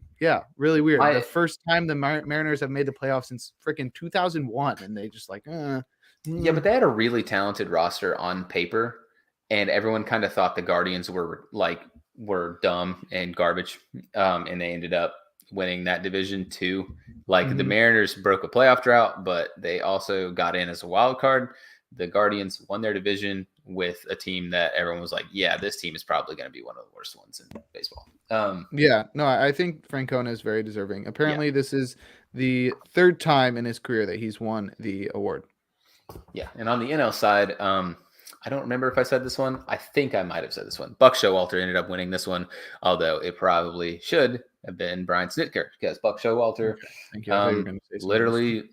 really weird. The first time the Mariners have made the playoffs since freaking 2001, and they just like, Yeah, but they had a really talented roster on paper, and everyone kind of thought the Guardians were dumb and garbage, and they ended up winning that division too. Like the Mariners broke a playoff drought, but they also got in as a wild card. The Guardians won their division with a team that everyone was like, yeah, this team is probably going to be one of the worst ones in baseball. I think Francona is very deserving. Apparently, this is the third time in his career that he's won the award. Yeah, and on the NL side, I don't remember if I said this one. I think I might have said this one. Buck Showalter ended up winning this one, although it probably should have been Brian Snitker, because Buck Showalter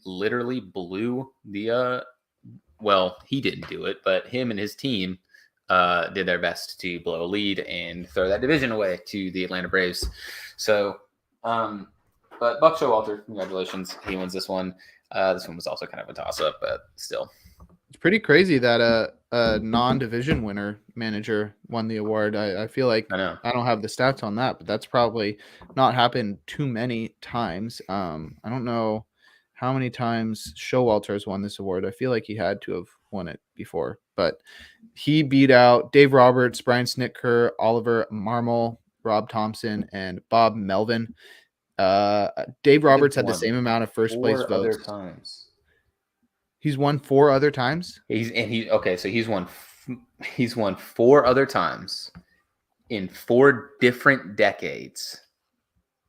literally blew the he didn't do it, but him and his team did their best to blow a lead and throw that division away to the Atlanta Braves. So, but Buck Showalter, congratulations. He wins this one. This one was also kind of a toss-up, but still. It's pretty crazy that a non-division winner manager won the award. I feel like I don't have the stats on that, but that's probably not happened too many times. I don't know how many times Showalter has won this award. I feel like he had to have won it before, but he beat out Dave Roberts, Brian Snitker, Oliver Marmol, Rob Thompson, and Bob Melvin. Dave Roberts had the same amount of first place votes. He's won 4 other times. So he's won 4 other times in 4 different decades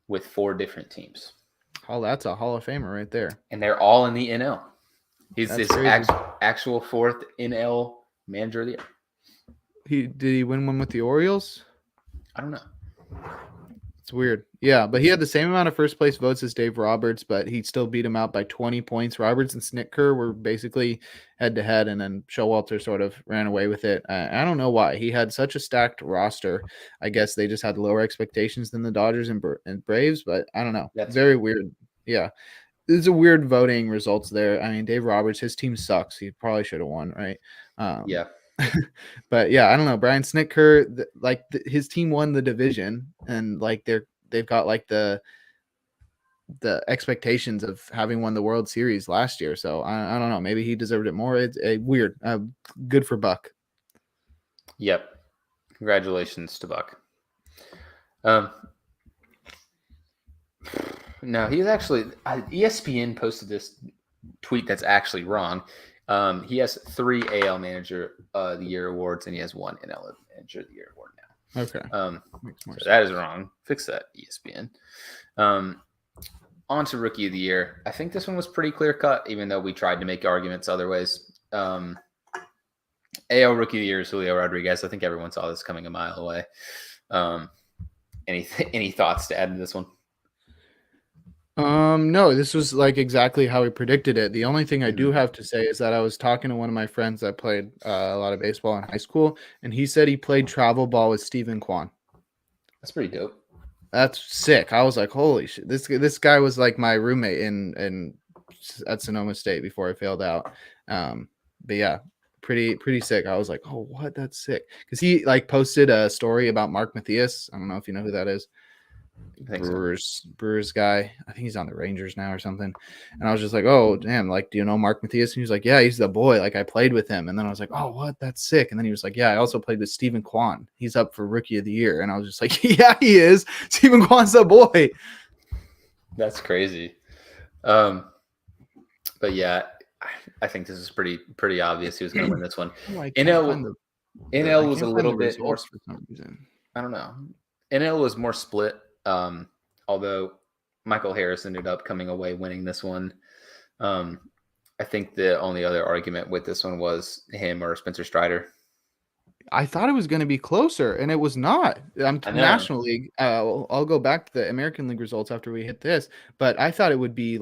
with 4 different teams. Oh, that's a Hall of Famer right there. And they're all in the NL. He's this actual 4th NL manager of the year. Did he win one with the Orioles? I don't know. It's weird. Yeah, but he had the same amount of first place votes as Dave Roberts, but he still beat him out by 20 points. Roberts and Snitker were basically head to head, and then Showalter sort of ran away with it. I don't know why. He had such a stacked roster. I guess they just had lower expectations than the Dodgers and Braves, but I don't know. That's very weird. Yeah. There's a weird voting results there. I mean, Dave Roberts, his team sucks. He probably should have won, right? Yeah. But yeah, I don't know. Brian Snitker, his team won the division, and they've got like the expectations of having won the World Series last year. So I don't know. Maybe he deserved it more. It's weird. Good for Buck. Yep. Congratulations to Buck. No, he's actually ESPN posted this tweet that's actually wrong. He has 3 AL Manager of the Year awards, and he has 1 NL Manager of the Year award now. Okay. So that is wrong. Fix that, ESPN. On to Rookie of the Year. I think this one was pretty clear cut, even though we tried to make arguments other ways. AL Rookie of the Year is Julio Rodriguez. I think everyone saw this coming a mile away. Any thoughts to add to this one? No, this was like exactly how we predicted it. The only thing I do have to say is that I was talking to one of my friends that played a lot of baseball in high school, and he said he played travel ball with Stephen Kwan. That's pretty dope. That's sick. I was like, holy shit. This guy was like my roommate at Sonoma State before I failed out. But yeah, pretty sick. I was like, oh, what? That's sick. Because he posted a story about Mark Mathias. I don't know if you know who that is. Brewers guy. I think he's on the Rangers now or something. And I was just like, oh damn, do you know Mark Mathias? And he was like, yeah, he's the boy. I played with him. And then I was like, oh, what? That's sick. And then he was like, yeah, I also played with Stephen Kwan. He's up for Rookie of the Year. And I was just like, yeah, he is. Stephen Kwan's the boy. That's crazy. But yeah, I think this is pretty obvious he was going to win this one. NL was a little bit more for some reason. I don't know. NL was more split. Although Michael Harris ended up coming away winning this one. I think the only other argument with this one was him or Spencer Strider. I thought it was going to be closer, and it was not. National League. I'll go back to the American League results after we hit this, but I thought it would be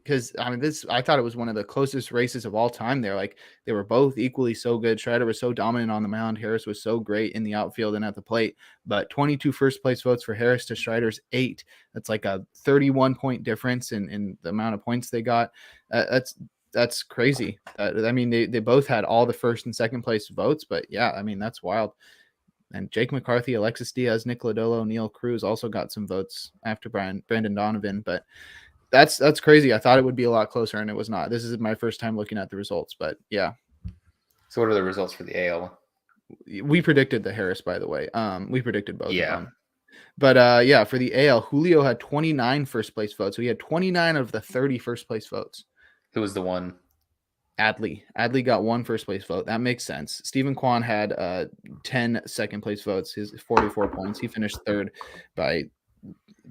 because I mean, I thought it was one of the closest races of all time there. Like, they were both equally so good. Strider was so dominant on the mound. Harris was so great in the outfield and at the plate. But 22 first place votes for Harris to Strider's 8. That's like a 31 point difference in the amount of points they got. That's crazy. I mean, they both had all the first and second place votes, but yeah, I mean, that's wild. And Jake McCarthy, Alexis Diaz, Nick Lodolo, Neil Cruz also got some votes after Brandon Donovan. But that's crazy. I thought it would be a lot closer, and it was not. This is my first time looking at the results, but yeah. So what are the results for the AL? We predicted the Harris, by the way. We predicted both of them. But yeah, for the AL, Julio had 29 first place votes. So he had 29 of the 30 first place votes. Who was the one? Adley got 1 first place vote. That makes sense. Stephen Kwan had 10 second place votes. His 44 points. He finished third by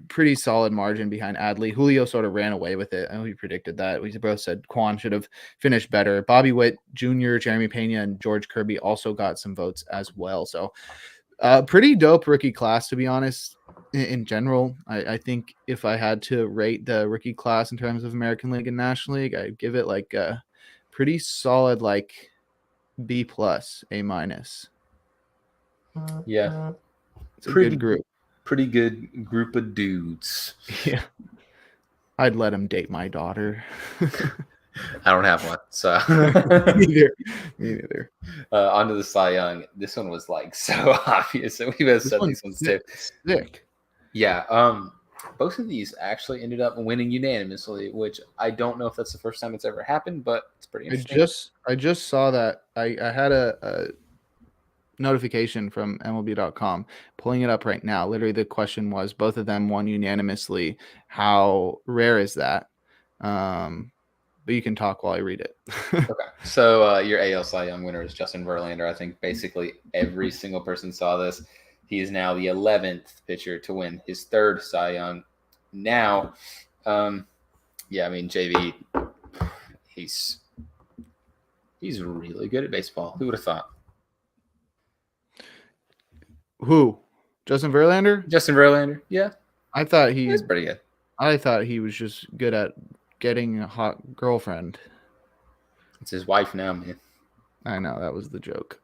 pretty solid margin behind Adley. Julio sort of ran away with it. I know we predicted that. We both said Kwan should have finished better. Bobby Witt Jr., Jeremy Pena, and George Kirby also got some votes as well. So pretty dope rookie class, to be honest. In general, I think if I had to rate the rookie class in terms of American League and National League, I'd give it like a pretty solid, like B+, A-. Yeah. It's a good group. Pretty good group of dudes. Yeah. I'd let him date my daughter. I don't have one, so Me neither. On to the Cy Young. This one was like so obvious, and we both said these ones too. Sick. Yeah. Both of these actually ended up winning unanimously, which I don't know if that's the first time it's ever happened, but it's pretty interesting. I just saw that. I had a notification from MLB.com. Pulling it up right now. Literally, the question was, both of them won unanimously. How rare is that? But you can talk while I read it. Okay. So your AL Cy Young winner is Justin Verlander. I think basically every single person saw this. He is now the 11th pitcher to win his 3rd Cy Young. Now, yeah, I mean, JV, he's really good at baseball. Who would have thought? Who? Justin Verlander? Justin Verlander, yeah. I thought He's pretty good. I thought he was just good at getting a hot girlfriend. It's his wife now, man. I know, that was the joke.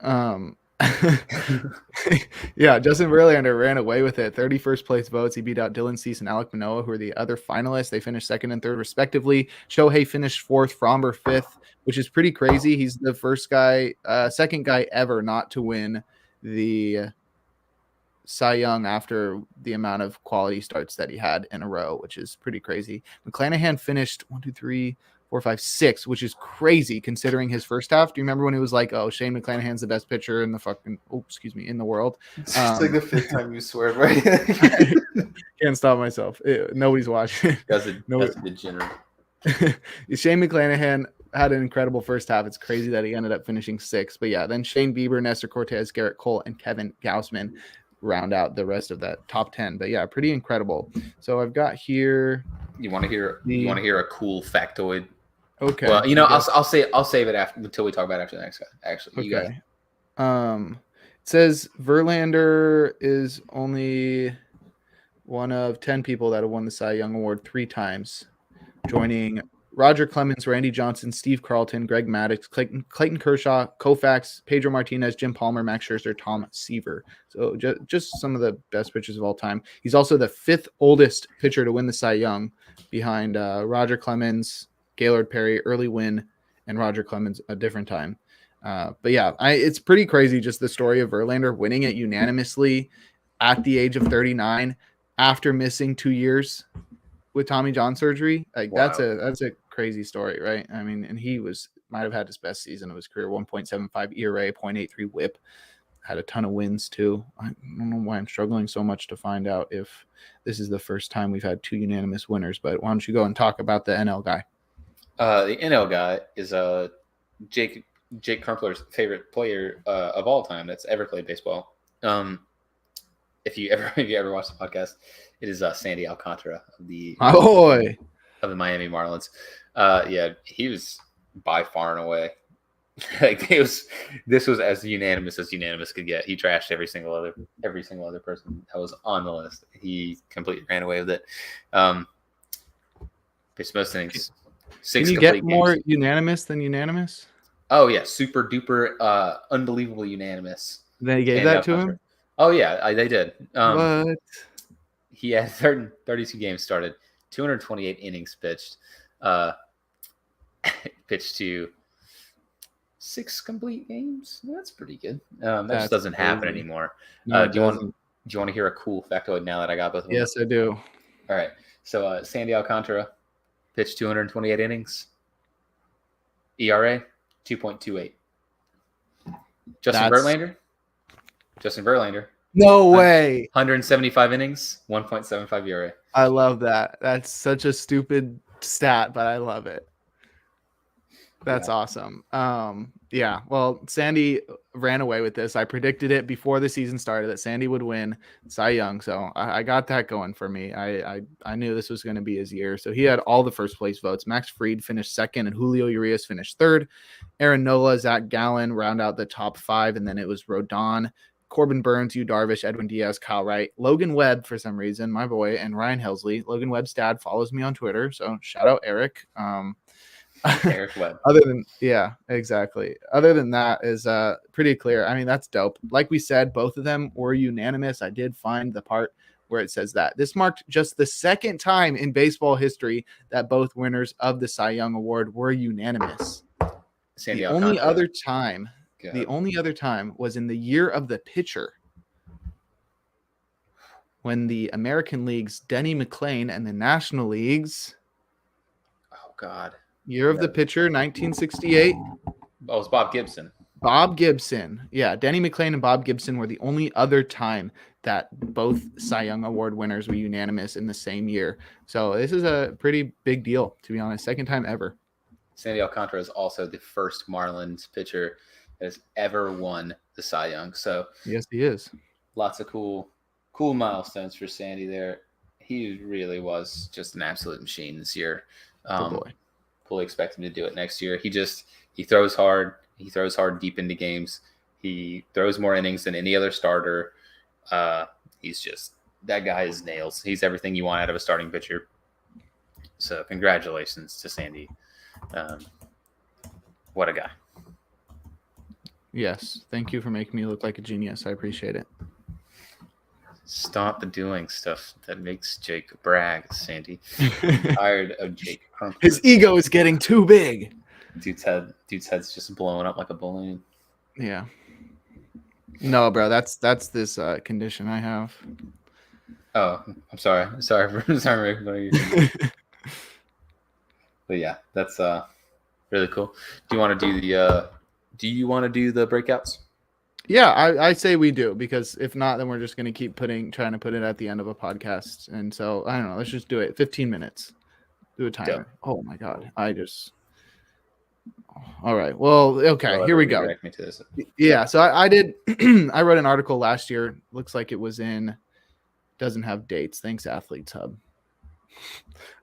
Yeah, Justin Verlander ran away with it. 31st place votes. He beat out Dylan Cease and Alek Manoah, who are the other finalists. They finished 2nd and 3rd respectively. Shohei finished 4th, Fromber 5th, which is pretty crazy. He's the second guy ever not to win the Cy Young after the amount of quality starts that he had in a row, which is pretty crazy. McClanahan finished 6, which is crazy considering his first half. Do you remember when he was like, "Oh, Shane McClanahan's the best pitcher in the world"? It's like the 5th time you swear, right? Can't stop myself. Nobody's watching. That's a degenerate. Shane McClanahan had an incredible first half. It's crazy that he ended up finishing 6th. But yeah, then Shane Bieber, Nestor Cortez, Garrett Cole, and Kevin Gausman round out the rest of that top 10. But yeah, pretty incredible. So I've got here. You want to hear a cool factoid? Okay. Well, I'll save it until we talk about after the next guy. Actually, you guys. It says Verlander is only one of 10 people that have won the Cy Young Award 3 times, joining Roger Clemens, Randy Johnson, Steve Carlton, Greg Maddux, Clayton Kershaw, Koufax, Pedro Martinez, Jim Palmer, Max Scherzer, Tom Seaver. So just some of the best pitchers of all time. He's also the 5th oldest pitcher to win the Cy Young, behind Roger Clemens, Gaylord Perry, Early Wynn, and Roger Clemens a different time. But yeah, it's pretty crazy, just the story of Verlander winning it unanimously at the age of 39 after missing 2 years with Tommy John surgery. Like, wow. That's a crazy story, right? I mean, and he might have had his best season of his career. 1.75 ERA, 0.83 WHIP. Had a ton of wins too. I don't know why I'm struggling so much to find out if this is the first time we've had 2 unanimous winners. But why don't you go and talk about the NL guy? The NL guy is Jake Crumpler's favorite player of all time that's ever played baseball. If you ever watch the podcast, it is Sandy Alcantara of the Miami Marlins. Yeah, he was by far and away like this was as unanimous could get. He trashed every single other person that was on the list. He completely ran away with it. Pitched most innings, Six Can you get complete more games. unanimous than unanimous? Oh yeah, super duper, unbelievable unanimous. They gave Sandy that to Alcantara. him? Oh yeah, they did. What? He had 32 games started, 228 innings pitched, pitched to 6 complete games. That's pretty good. That just doesn't happen crazy. anymore. No, it Do you want doesn't. to hear a cool factoid now that I got both of them? Yes, I do. All right. So Sandy Alcantara pitched 228 innings. ERA 2.28. Justin Verlander. No way. 175 innings, 1.75 ERA. I love that. That's such a stupid stat, but I love it. That's awesome. Yeah. Well, Sandy ran away with this. I predicted it before the season started that Sandy would win Cy Young. So I got that going for me. I knew this was going to be his year. So he had all the first place votes. Max Fried finished second and Julio Urias finished third. Aaron Nola, Zach Gallen round out the top 5. And then it was Rodon, Corbin Burns, Yu Darvish, Edwin Diaz, Kyle Wright, Logan Webb for some reason, my boy, and Ryan Helsley. Logan Webb's dad follows me on Twitter. So shout out Eric. Eric Webb. Other than that is pretty clear. I mean, that's dope. Like we said, both of them were unanimous. I did find the part where it says that. This marked just the second time in baseball history that both winners of the Cy Young Award were unanimous. The only other time was in the year of the pitcher, when the American League's Denny McLain and the National League's year of the pitcher, 1968. Oh, it was Bob Gibson. Bob Gibson. Yeah, Denny McLain and Bob Gibson were the only other time that both Cy Young Award winners were unanimous in the same year. So this is a pretty big deal, to be honest. Second time ever. Sandy Alcantara is also the first Marlins pitcher that has ever won the Cy Young. So yes, he is. Lots of cool milestones for Sandy there. He really was just an absolute machine this year. Good boy. Fully expect him to do it next year. He throws hard. He throws hard deep into games. He throws more innings than any other starter. He's just, that guy is nails. He's everything you want out of a starting pitcher. So congratulations to Sandy. What a guy. Yes. Thank you for making me look like a genius. I appreciate it. Stop doing stuff that makes Jake brag, Sandy. Tired of Jake Crumpler. His ego is getting too big. Dude's head's just blowing up like a balloon. Yeah. No, bro, that's this condition I have. Oh, I'm sorry. Sorry for ignoring you. But yeah, that's really cool. Do you want to do the breakouts? Yeah, I say we do, because if not, then we're just going to keep trying to put it at the end of a podcast. And so, I don't know, let's just do it. 15 minutes. Do a timer. Dope. Oh, my God. All right. Well, okay, here we go. Me to this. Yeah, so I did. I wrote an article last year. Looks like it was doesn't have dates. Thanks, Athletes Hub.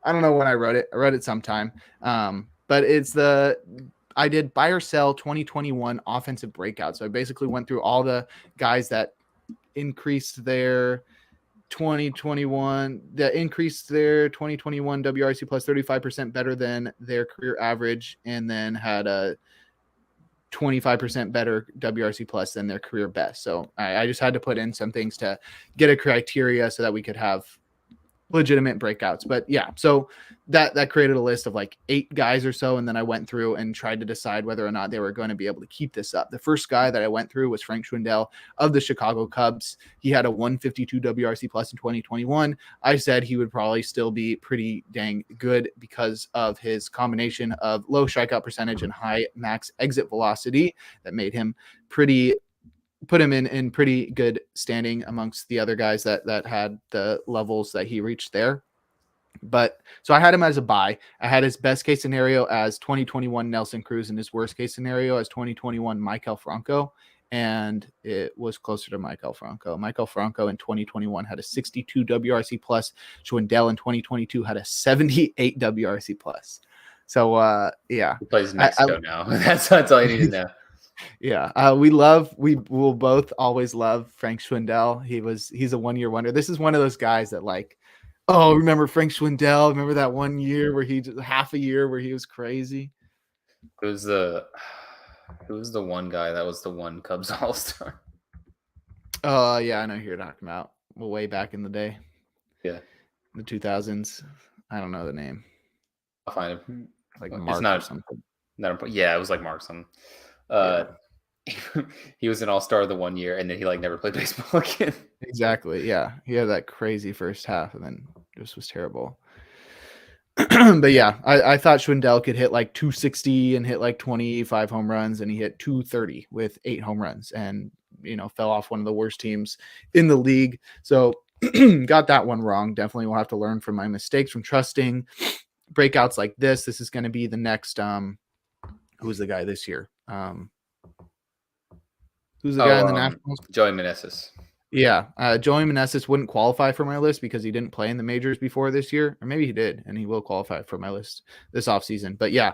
I don't know when I wrote it. I wrote it sometime. But I did buy or sell 2021 offensive breakout. So I basically went through all the guys that increased their 2021 WRC plus 35% better than their career average, and then had a 25% better WRC plus than their career best. So I just had to put in some things to get a criteria so that we could have legitimate breakouts. But yeah, so that created a list of like 8 guys or so, and then I went through and tried to decide whether or not they were going to be able to keep this up. The first guy that I went through was Frank Schwindel of the Chicago Cubs. He had a 152 WRC plus in 2021. I said he would probably still be pretty dang good because of his combination of low strikeout percentage and high max exit velocity that made him put him in pretty good standing amongst the other guys that had the levels that he reached there. But so I had him as a buy. I had his best case scenario as 2021 Nelson Cruz and his worst case scenario as 2021 Maikel Franco. And it was closer to Maikel Franco. Maikel Franco in 2021 had a 62 WRC plus. Schwindel in 2022 had a 78 WRC plus. So yeah. He plays in Mexico now. That's all you need to know. Yeah, we will both always love Frank Schwindel. He's a one-year wonder. This is one of those guys that, like, Oh, remember Frank Schwindel? Remember that one year where half a year where he was crazy? Who was the one guy that was the one Cubs All-Star? Oh, yeah, I know who you're talking about. Well, way back in the day, Yeah, the 2000s. I don't know the name. I'll find him. Like It's Mark or something. Yeah, it was like Mark something. He was an All-Star the one year, and then he like never played baseball again. Exactly. Yeah, he had that crazy first half, and then just was terrible. But yeah, I thought Schwindel could hit like 260 and hit like 25 home runs, and he hit 230 with 8 home runs, and fell off one of the worst teams in the league. So got that one wrong. Definitely will have to learn from my mistakes from trusting breakouts like this. This is going to be the next. Who's the guy this year? Who's the guy in the Nationals? Joey Meneses. Yeah, Joey Meneses wouldn't qualify for my list because he didn't play in the majors before this year, or maybe he did, and he will qualify for my list this offseason. But yeah,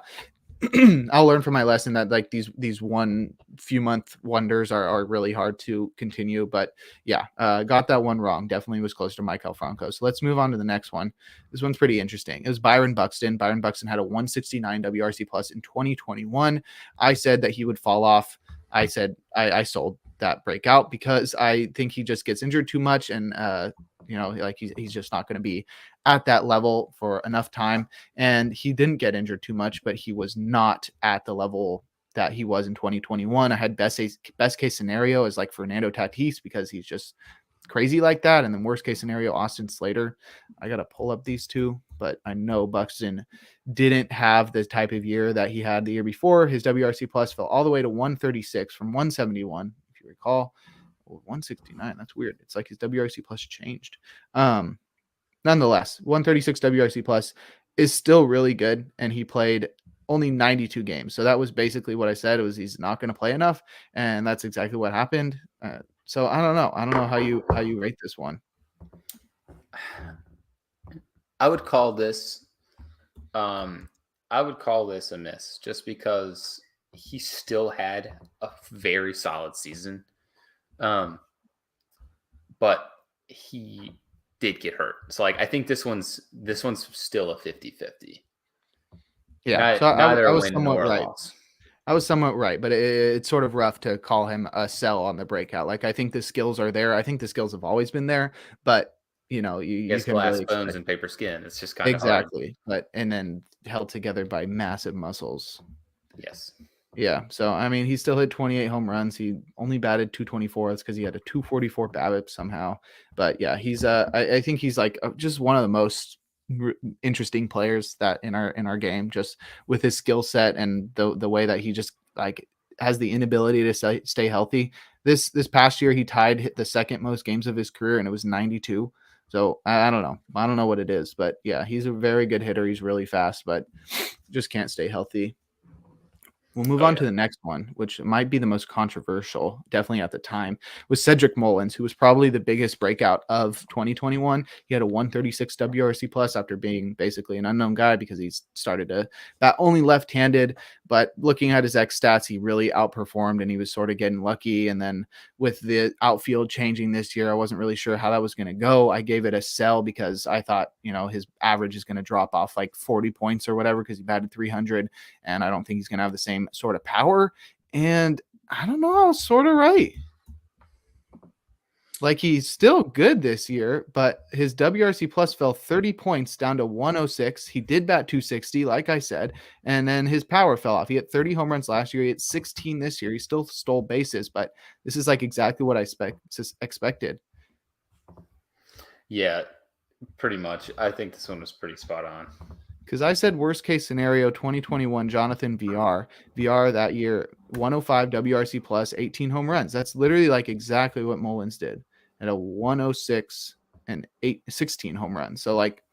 I'll learn from my lesson that like these one few month wonders are really hard to continue. But yeah, got that one wrong. Definitely was close to Maikel Franco. So let's move on to the next one. This one's pretty interesting. It was Byron Buxton. Byron Buxton had a 169 WRC plus in 2021. I said that he would fall off. I said I sold that breakout because I think he just gets injured too much, and like he's just not going to be at that level for enough time. And he didn't get injured too much, but he was not at the level that he was in 2021. I had best case scenario is like Fernando Tatis because he's just crazy like that, and then worst case scenario Austin Slater. I gotta pull up these two, but I know Buxton didn't have the type of year that he had the year before. His WRC plus fell all the way to 136 from 171, if you recall. 169, that's weird. It's like his WRC plus changed. Nonetheless, 136 WRC plus is still really good, and he played only 92 games. So that was basically what I said. It was he's not going to play enough, and that's exactly what happened. So I don't know. I don't know how you rate this one. I would call this a miss just because he still had a very solid season. But he did get hurt. So like I think this one's still a 50-50. Yeah. So I was somewhat right. I was somewhat right, but it's sort of rough to call him a sell on the breakout. Like I think the skills are there. I think the skills have always been there, but you can glass really bones and paper skin. It's just kind of exactly. Hard. And then held together by massive muscles. Yes. Yeah. So I mean, he still hit 28 home runs. He only batted 224. That's because he had a 244 BABIP somehow. But yeah, he's I think he's like just one of the most interesting players that in our game, just with his skill set and the way that he just like has the inability to stay healthy. This past year he hit the second most games of his career, and it was 92. So I don't know what it is, but yeah, he's a very good hitter. He's really fast, but just can't stay healthy. We'll move on to the next one, which might be the most controversial, definitely at the time, was Cedric Mullins, who was probably the biggest breakout of 2021. He had a 136 WRC plus after being basically an unknown guy because he started to bat only left-handed. But looking at his X stats, he really outperformed, and he was sort of getting lucky. And then with the outfield changing this year, I wasn't really sure how that was going to go. I gave it a sell because I thought, his average is going to drop off like 40 points or whatever because he batted 300, and I don't think he's going to have the same sort of power. And I don't know, I was sort of right. Like he's still good this year, but his WRC plus fell 30 points down to 106. He did bat 260, like I said, and then his power fell off. He hit 30 home runs last year. He hit 16 this year. He still stole bases, but this is like exactly what I expected. Yeah, pretty much. I think this one was pretty spot on. Because I said worst case scenario 2021 Jonathan VR that year 105 WRC plus 18 home runs. That's literally like exactly what Mullins did at a 106 and 16 home runs. So like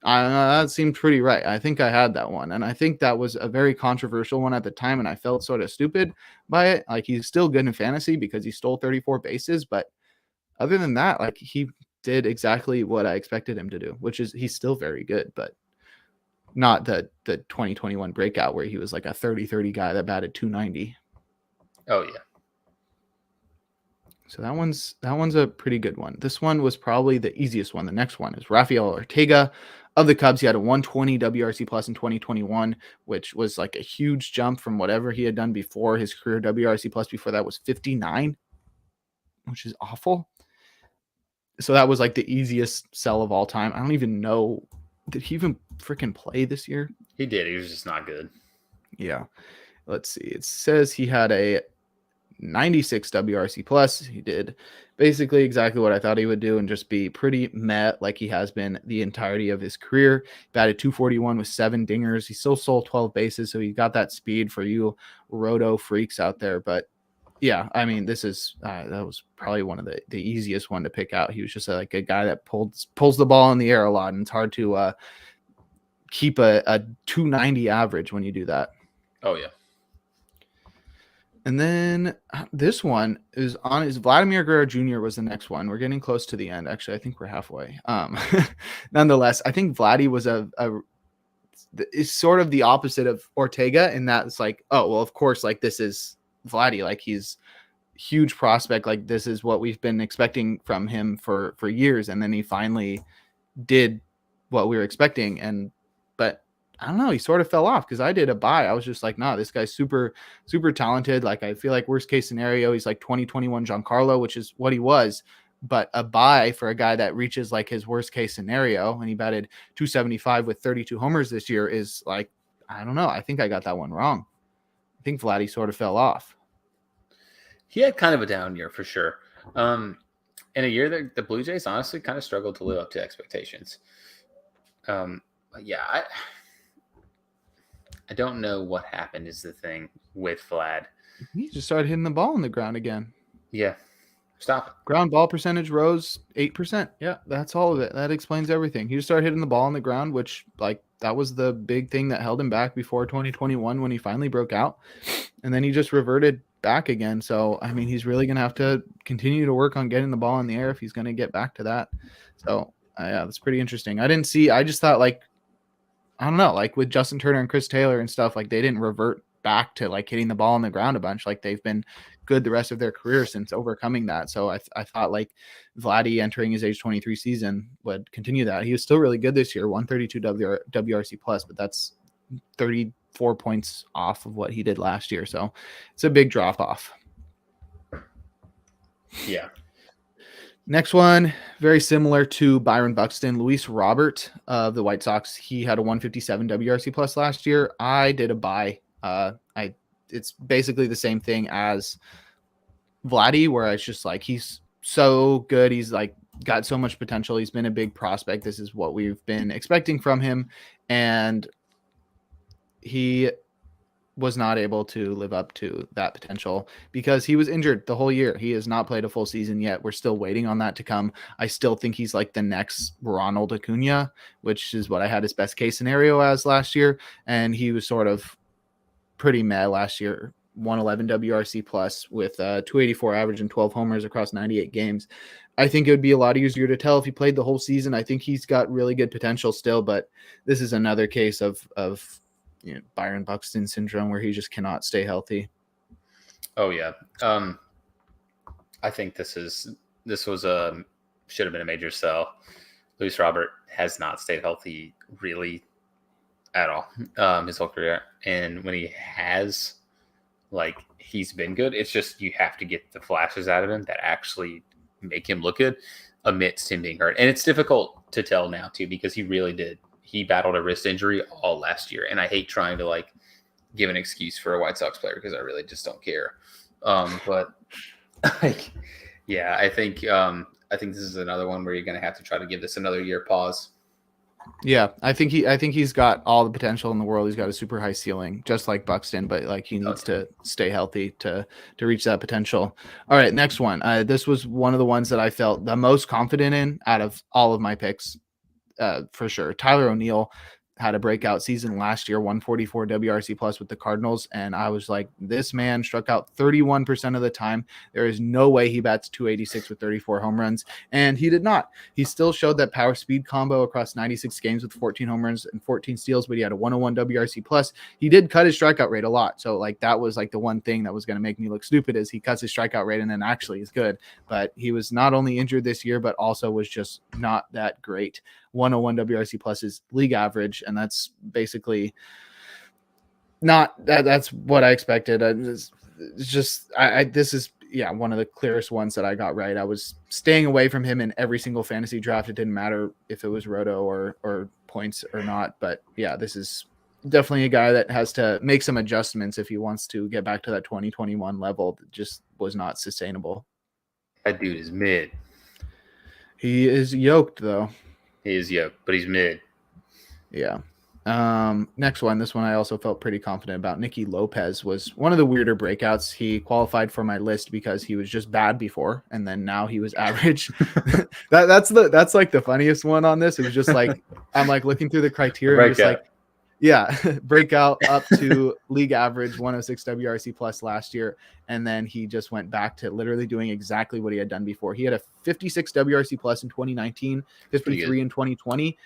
that seemed pretty right. I think I had that one, and I think that was a very controversial one at the time, and I felt sort of stupid by it. Like he's still good in fantasy because he stole 34 bases, but other than that, like he did exactly what I expected him to do, which is he's still very good, but not the 2021 breakout where he was like a 30-30 guy that batted 290. Oh, yeah. So that one's a pretty good one. This one was probably the easiest one. The next one is Rafael Ortega of the Cubs. He had a 120 WRC plus in 2021, which was like a huge jump from whatever he had done before. His career WRC plus before that was 59, which is awful. So that was like the easiest sell of all time. I don't even know. Did he even freaking play this year? He did. He was just not good. Yeah. Let's see. It says he had a 96 WRC plus. He did basically exactly what I thought he would do and just be pretty meh like he has been the entirety of his career. Batted 241 with 7 dingers. He still stole 12 bases, so he got that speed for you roto freaks out there. But yeah, I mean, this is that was probably one of the easiest one to pick out. He was just like a guy that pulls the ball in the air a lot, and it's hard to keep a 290 average when you do that. Oh yeah. And then this one is Vladimir Guerrero Jr. was the next one. We're getting close to the end. Actually, I think we're halfway. Nonetheless, I think Vladdy was is sort of the opposite of Ortega in that it's like, oh, well, of course, like this is Vladdy. Like he's huge prospect. Like this is what we've been expecting from him for years. And then he finally did what we were expecting. But I don't know. He sort of fell off because I did a buy. I was just like, nah, this guy's super, super talented. Like, I feel like worst case scenario, he's like 2021 Giancarlo, which is what he was. But a buy for a guy that reaches like his worst case scenario, and he batted 275 with 32 homers this year is like, I don't know. I think I got that one wrong. I think Vladdy sort of fell off. He had kind of a down year for sure. In a year that the Blue Jays honestly kind of struggled to live up to expectations. Yeah, I don't know what happened is the thing with Vlad. He just started hitting the ball on the ground again. Yeah. Stop it. Ground ball percentage rose 8%. Yeah, that's all of it. That explains everything. He just started hitting the ball on the ground, which like that was the big thing that held him back before 2021 when he finally broke out. And then he just reverted back again. So, I mean, he's really going to have to continue to work on getting the ball in the air if he's going to get back to that. So, yeah, that's pretty interesting. I just thought like, I don't know, like with Justin Turner and Chris Taylor and stuff, like they didn't revert back to like hitting the ball on the ground a bunch. Like they've been good the rest of their career since overcoming that. So I thought like Vladdy entering his age 23 season would continue that. He was still really good this year, 132 WRC plus, but that's 34 points off of what he did last year. So it's a big drop off. Yeah. Next one, very similar to Byron Buxton, Luis Robert of the White Sox. He had a 157 WRC plus last year. I did a buy. It's basically the same thing as Vladdy, where it's just like he's so good. He's like got so much potential. He's been a big prospect. This is what we've been expecting from him, and he was not able to live up to that potential because he was injured the whole year. He has not played a full season yet. We're still waiting on that to come. I still think he's like the next Ronald Acuna, which is what I had his best case scenario as last year. And he was sort of pretty meh last year, 111 WRC plus with 284 average and 12 homers across 98 games. I think it would be a lot easier to tell if he played the whole season. I think he's got really good potential still, but this is another case of Byron Buxton syndrome where he just cannot stay healthy. Oh yeah. I think this was should have been a major sell. Luis Robert has not stayed healthy really at all his whole career. And when he has, like, he's been good. It's just you have to get the flashes out of him that actually make him look good amidst him being hurt. And it's difficult to tell now too, because he really did. He battled a wrist injury all last year. And I hate trying to like give an excuse for a White Sox player because I really just don't care. But like, yeah, I think this is another one where you're going to have to try to give this another year pause. Yeah, I think he's got all the potential in the world. He's got a super high ceiling, just like Buxton, but like he needs to stay healthy to reach that potential. All right, next one. This was one of the ones that I felt the most confident in out of all of my picks, for sure. Tyler O'Neill, had a breakout season last year, 144 WRC plus with the Cardinals. And I was like, this man struck out 31% of the time. There is no way he bats 286 with 34 home runs. And he did not. He still showed that power speed combo across 96 games with 14 home runs and 14 steals, but he had a 101 WRC plus. He did cut his strikeout rate a lot. So like that was like the one thing that was going to make me look stupid is he cuts his strikeout rate and then actually is good. But he was not only injured this year, but also was just not that great. 101 WRC plus is league average, and that's basically not that. That's what I expected. It's just this is one of the clearest ones that I got right. I was staying away from him in every single fantasy draft. It didn't matter if it was roto or points or not. But yeah, this is definitely a guy that has to make some adjustments if he wants to get back to that 2021 level. That just was not sustainable. That dude is mid. He is yoked though. He is yoked, but he's mid. Yeah. Next one. This one I also felt pretty confident about. Nicky Lopez was one of the weirder breakouts. He qualified for my list because he was just bad before, and then now he was average. That's like the funniest one on this. It was just like I'm like looking through the criteria, and just like, yeah, breakout up to league average 106 WRC plus last year, and then he just went back to literally doing exactly what he had done before. He had a 56 WRC plus in 2019, 53 in 2020.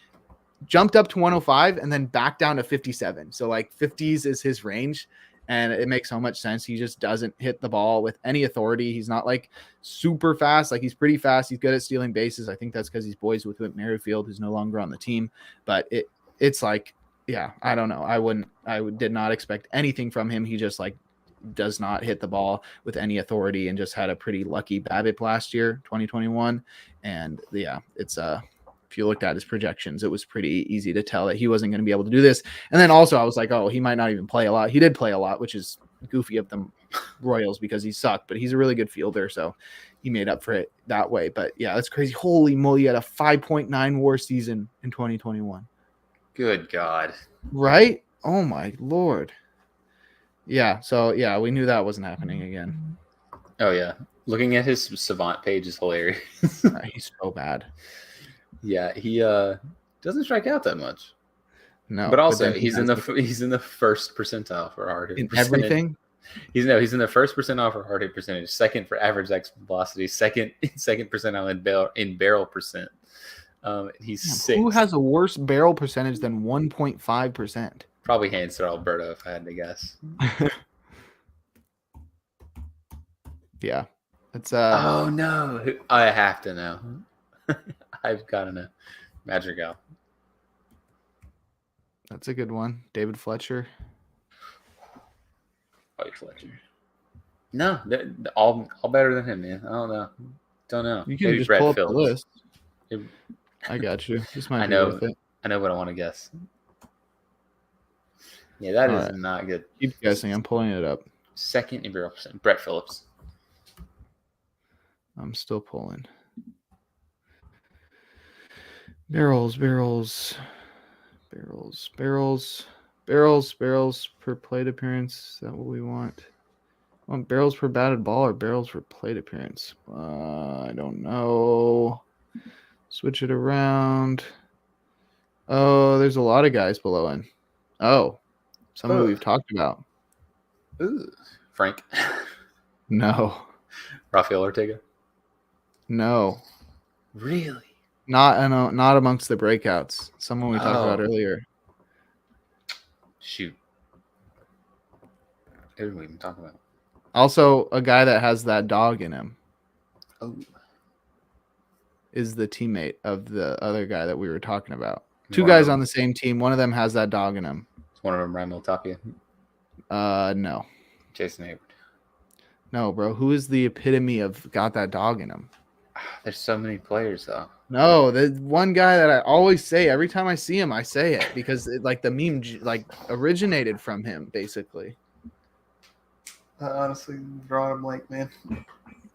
Jumped up to 105 and then back down to 57. So like 50s is his range, and it makes so much sense. He just doesn't hit the ball with any authority. He's not like super fast. Like he's pretty fast. He's good at stealing bases. I think that's because he's boys with Whit Merrifield, who's no longer on the team. But it's like, yeah, I don't know. I did not expect anything from him. He just like does not hit the ball with any authority and just had a pretty lucky BABIP last year, 2021. And yeah, it's if you looked at his projections, it was pretty easy to tell that he wasn't going to be able to do this. And then also I was like, oh, he might not even play a lot. He did play a lot, which is goofy of the Royals because he sucked, but he's a really good fielder. So he made up for it that way. But yeah, that's crazy. Holy moly. He had a 5.9 WAR season in 2021. Good God. Right? Oh my Lord. Yeah. So yeah, we knew that wasn't happening again. Oh yeah. Looking at his Savant page is hilarious. He's so bad. Yeah, he doesn't strike out that much. No, but also he's in the first percentile for hard hit percentage. Everything. He's in the first percentile for hard hit percentage, second for average exit velocity, second percentile in barrel percent. He's sixth. Who has a worse barrel percentage than 1.5%? Probably Hanser Alberto, if I had to guess. Yeah, it's Oh no, I have to know. I've got to know. Madrigal. That's a good one. David Fletcher. White Fletcher. No, all better than him, man. I don't know. You can Maybe just Brett pull up Phillips. the list. I got you. This might I be know. worth it. I know what I want to guess. Yeah, that All is right. not good. Keep guessing. I'm pulling it up. Second in barrel percent. Brett Phillips. I'm still pulling. Barrels per plate appearance. Is that what we want? Barrels per batted ball or barrels per plate appearance? I don't know. Switch it around. Oh, there's a lot of guys below him. Oh, someone we've talked about. Ooh. Frank. No. Rafael Ortega. No. Really? Not amongst the breakouts. Someone we talked about earlier. Shoot. Who did we even talk about? Also, a guy that has that dog in him. Oh. Is the teammate of the other guy that we were talking about. Two guys on the same team. One of them has that dog in him. Is one of them Ryan Tapia? No. Jason Hayward. No, bro. Who is the epitome of got that dog in him? There's so many players, though. No, the one guy that I always say every time I see him, I say it because the meme originated from him, basically. Honestly, drawing a blank, man.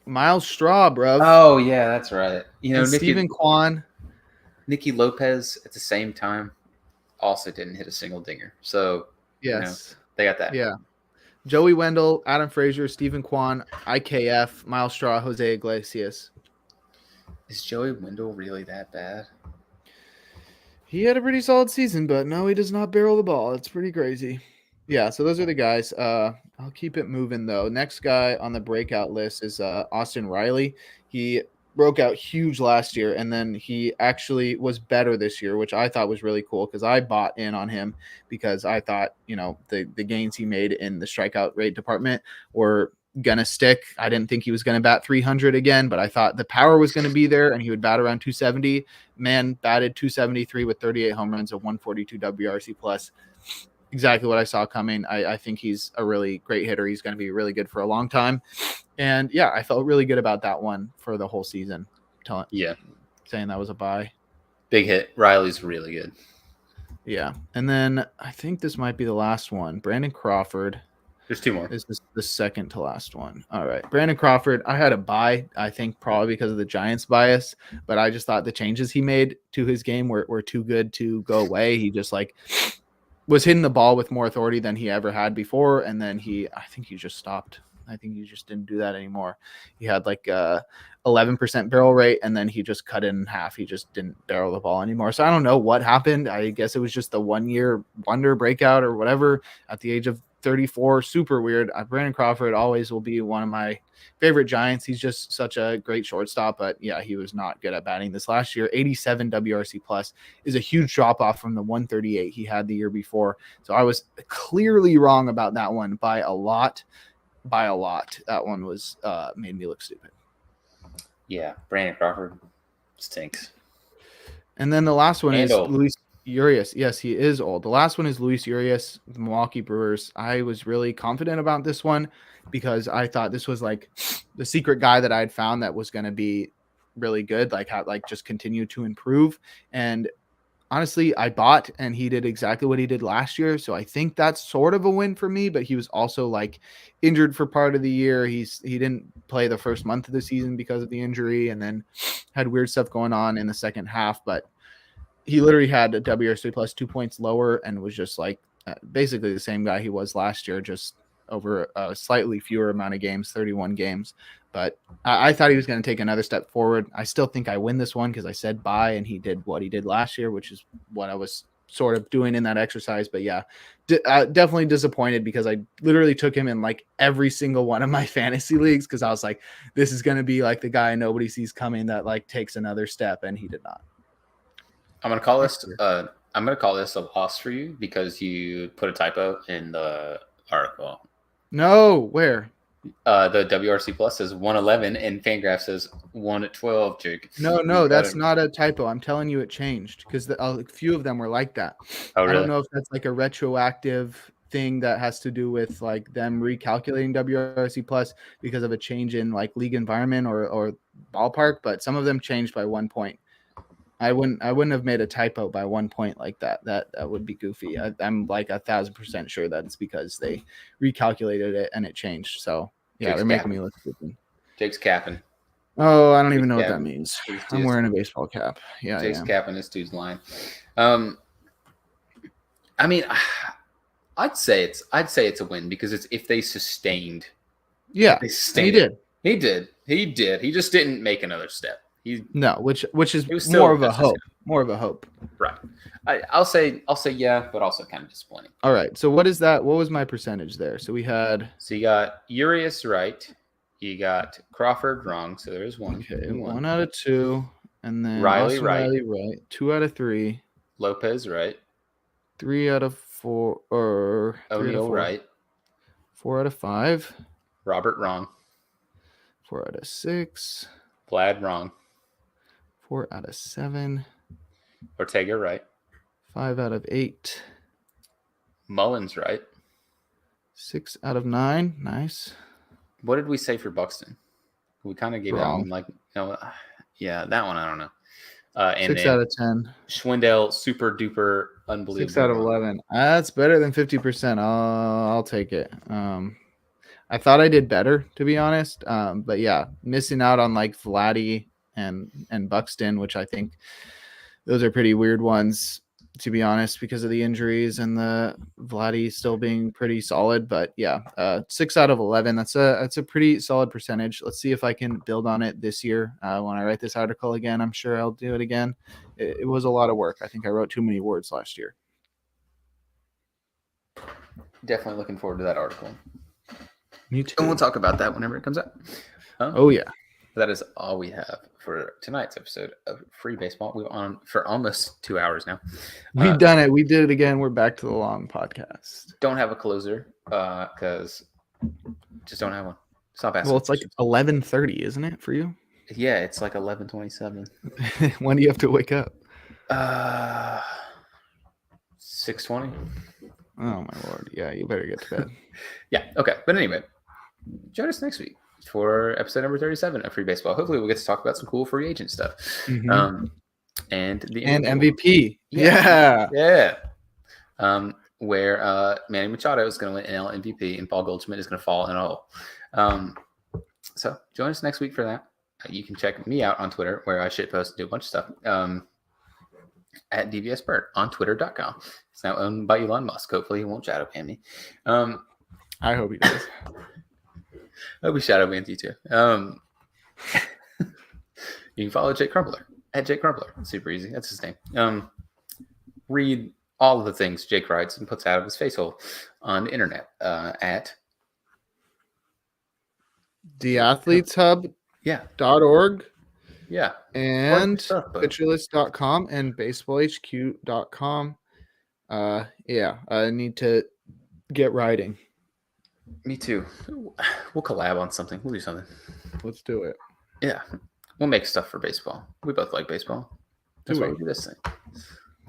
Miles Straw, bro. Oh yeah, that's right. You know, Stephen Kwan. Nicky Lopez at the same time also didn't hit a single dinger. So yes, they got that. Yeah. Joey Wendell, Adam Frazier, Stephen Kwan, IKF, Miles Straw, Jose Iglesias. Is Joey Wendell really that bad? He had a pretty solid season, but no, he does not barrel the ball. It's pretty crazy. Yeah, so those are the guys. I'll keep it moving, though. Next guy on the breakout list is Austin Riley. He broke out huge last year, and then he actually was better this year, which I thought was really cool because I bought in on him because I thought, the gains he made in the strikeout rate department were going to stick. I didn't think he was going to bat 300 again, but I thought the power was going to be there and he would bat around 270. Man batted 273 with 38 home runs, a 142 WRC plus. Exactly what I saw coming. I think he's a really great hitter. He's going to be really good for a long time. And yeah, I felt really good about that one for the whole season. Saying that was a buy. Big hit. Riley's really good. Yeah. And then I think this might be the last one. Brandon Crawford. There's two more. This is the second to last one. All right. Brandon Crawford, I had a buy, I think probably because of the Giants bias, but I just thought the changes he made to his game were too good to go away. He just was hitting the ball with more authority than he ever had before. And then I think he just stopped. I think he just didn't do that anymore. He had 11% barrel rate, and then he just cut it in half. He just didn't barrel the ball anymore. So I don't know what happened. I guess it was just a 1 year wonder breakout or whatever at the age of 34. Super weird. Brandon Crawford always will be one of my favorite Giants. He's just such a great shortstop, but yeah, he was not good at batting this last year. 87 WRC plus is a huge drop off from the 138 he had the year before. So I was clearly wrong about that one by a lot. That one was made me look stupid. Yeah, Brandon Crawford stinks. And then the last one is old. Luis Urias. Yes, he is old. The last one is Luis Urias, the Milwaukee Brewers. I was really confident about this one because I thought this was the secret guy that I had found that was going to be really good, just continue to improve. And honestly, I bought and he did exactly what he did last year. So I think that's sort of a win for me, but he was also injured for part of the year. He didn't play the first month of the season because of the injury and then had weird stuff going on in the second half. But he literally had a WRC plus 2 points lower and was just basically the same guy he was last year, just over a slightly fewer amount of games, 31 games. But I thought he was going to take another step forward. I still think I win this one because I said buy and he did what he did last year, which is what I was sort of doing in that exercise. But yeah, definitely disappointed because I literally took him in every single one of my fantasy leagues because I was like, this is going to be the guy nobody sees coming that takes another step, and he did not. I'm gonna call this. I'm gonna call this a loss for you because you put a typo in the article. No, where? The WRC plus says 111 and Fangraph says 112. Jake. No, that's not a typo. I'm telling you, it changed because a few of them were like that. Oh, really? I don't know if that's a retroactive thing that has to do with them recalculating WRC plus because of a change in league environment or ballpark, but some of them changed by 1 point. I wouldn't have made a typo by 1 point like that. That would be goofy. I'm 1,000% sure that it's because they recalculated it and it changed. So yeah, Jake's they're making capping. me look stupid. Jake's capping. Oh, I don't even know what Yeah. that means. Dude's I'm wearing a baseball cap. Yeah, Jake's I am. capping this dude's line. I mean, I'd say it's a win because it's if they sustained. Yeah, They and sustained he did. He did. He just didn't make another step. No, which is It was still- more of a that's just hope. More of a hope. Right. I'll say yeah, but also kind of disappointing. All right. So what is that? What was my percentage there? So we had So you got Urias right. You got Crawford wrong. So there's one. okay, and 1 out of 2, and then Riley Austin right. Riley right, 2 out of 3, Lopez right. 3 out of 4, or 3 out of O'Neill 4, right. 4 out of 5, Robert wrong. 4 out of 6, Vlad wrong. 4 out of 7, Ortega right. 5 out of 8, Mullins right. 6 out of 9. Nice. What did we say for Buxton? We kind of gave that Wrong. one yeah, that one I don't know. And 6 then out of 10. Schwindel super duper unbelievable. 6 out of 11. That's better than 50%. I'll take it. I thought I did better, to be honest. But yeah, missing out on Vladdy and Buxton, which I think those are pretty weird ones. to be honest, because of the injuries and the Vladdy still being pretty solid. But yeah, 6 out of 11. That's a pretty solid percentage. Let's see if I can build on it this year. When I write this article again, I'm sure I'll do it again. It was a lot of work. I think I wrote too many words last year. Definitely looking forward to that article. Me too. And we'll talk about that whenever it comes out. Oh yeah. That is all we have for tonight's episode of Free Baseball. We've on for almost 2 hours now. We've done it. We did it again. We're back to the long podcast. Don't have a closer because just don't have one. Stop asking. Well, it's like 11:30, isn't it for you? Yeah, it's like 11:27. When do you have to wake up? 6:20. Oh my lord! Yeah, you better get to bed. Yeah. Okay. But anyway, join us next week for episode number 37 of Free Baseball. Hopefully, we'll get to talk about some cool free agent stuff. Mm-hmm. And the MVP. Yeah. Where Manny Machado is going to win NL MVP and Paul Goldschmidt is going to fall in a hole. So join us next week for that. You can check me out on Twitter where I shitpost and do a bunch of stuff. At DVSBird on Twitter.com. It's now owned by Elon Musk. Hopefully, he won't shadow ban me. I hope he does. I hope he shadow bans you too. You can follow Jake Crumpler at Jake Crumpler. It's super easy. That's his name. Read all of the things Jake writes and puts out of his face hole on the internet at theathleteshub.org. Yeah. And pitcherlist.com and baseballhq.com. I need to get writing. Me too. We'll collab on something. We'll do something. Let's do it. Yeah. We'll make stuff for baseball. We both like baseball. That's why we do this thing.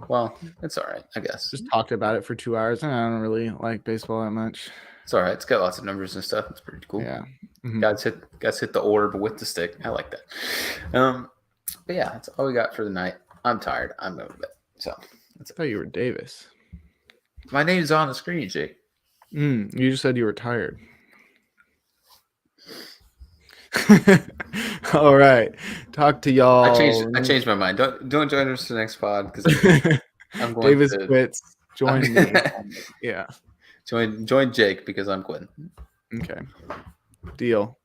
Well, it's all right, I guess. Just talked about it for 2 hours, and I don't really like baseball that much. It's all right. It's got lots of numbers and stuff. It's pretty cool. Yeah. Mm-hmm. Guys hit the orb with the stick. I like that. But yeah, that's all we got for the night. I'm tired. I'm going to bed. So I thought you were Davis. My name's on the screen, Jake. You just said you were tired. All right. Talk to y'all. I changed my mind. Don't join us for the next pod because I'm going Davis to quits. Join me. Yeah. Join Jake because I'm quitting. Okay. Deal.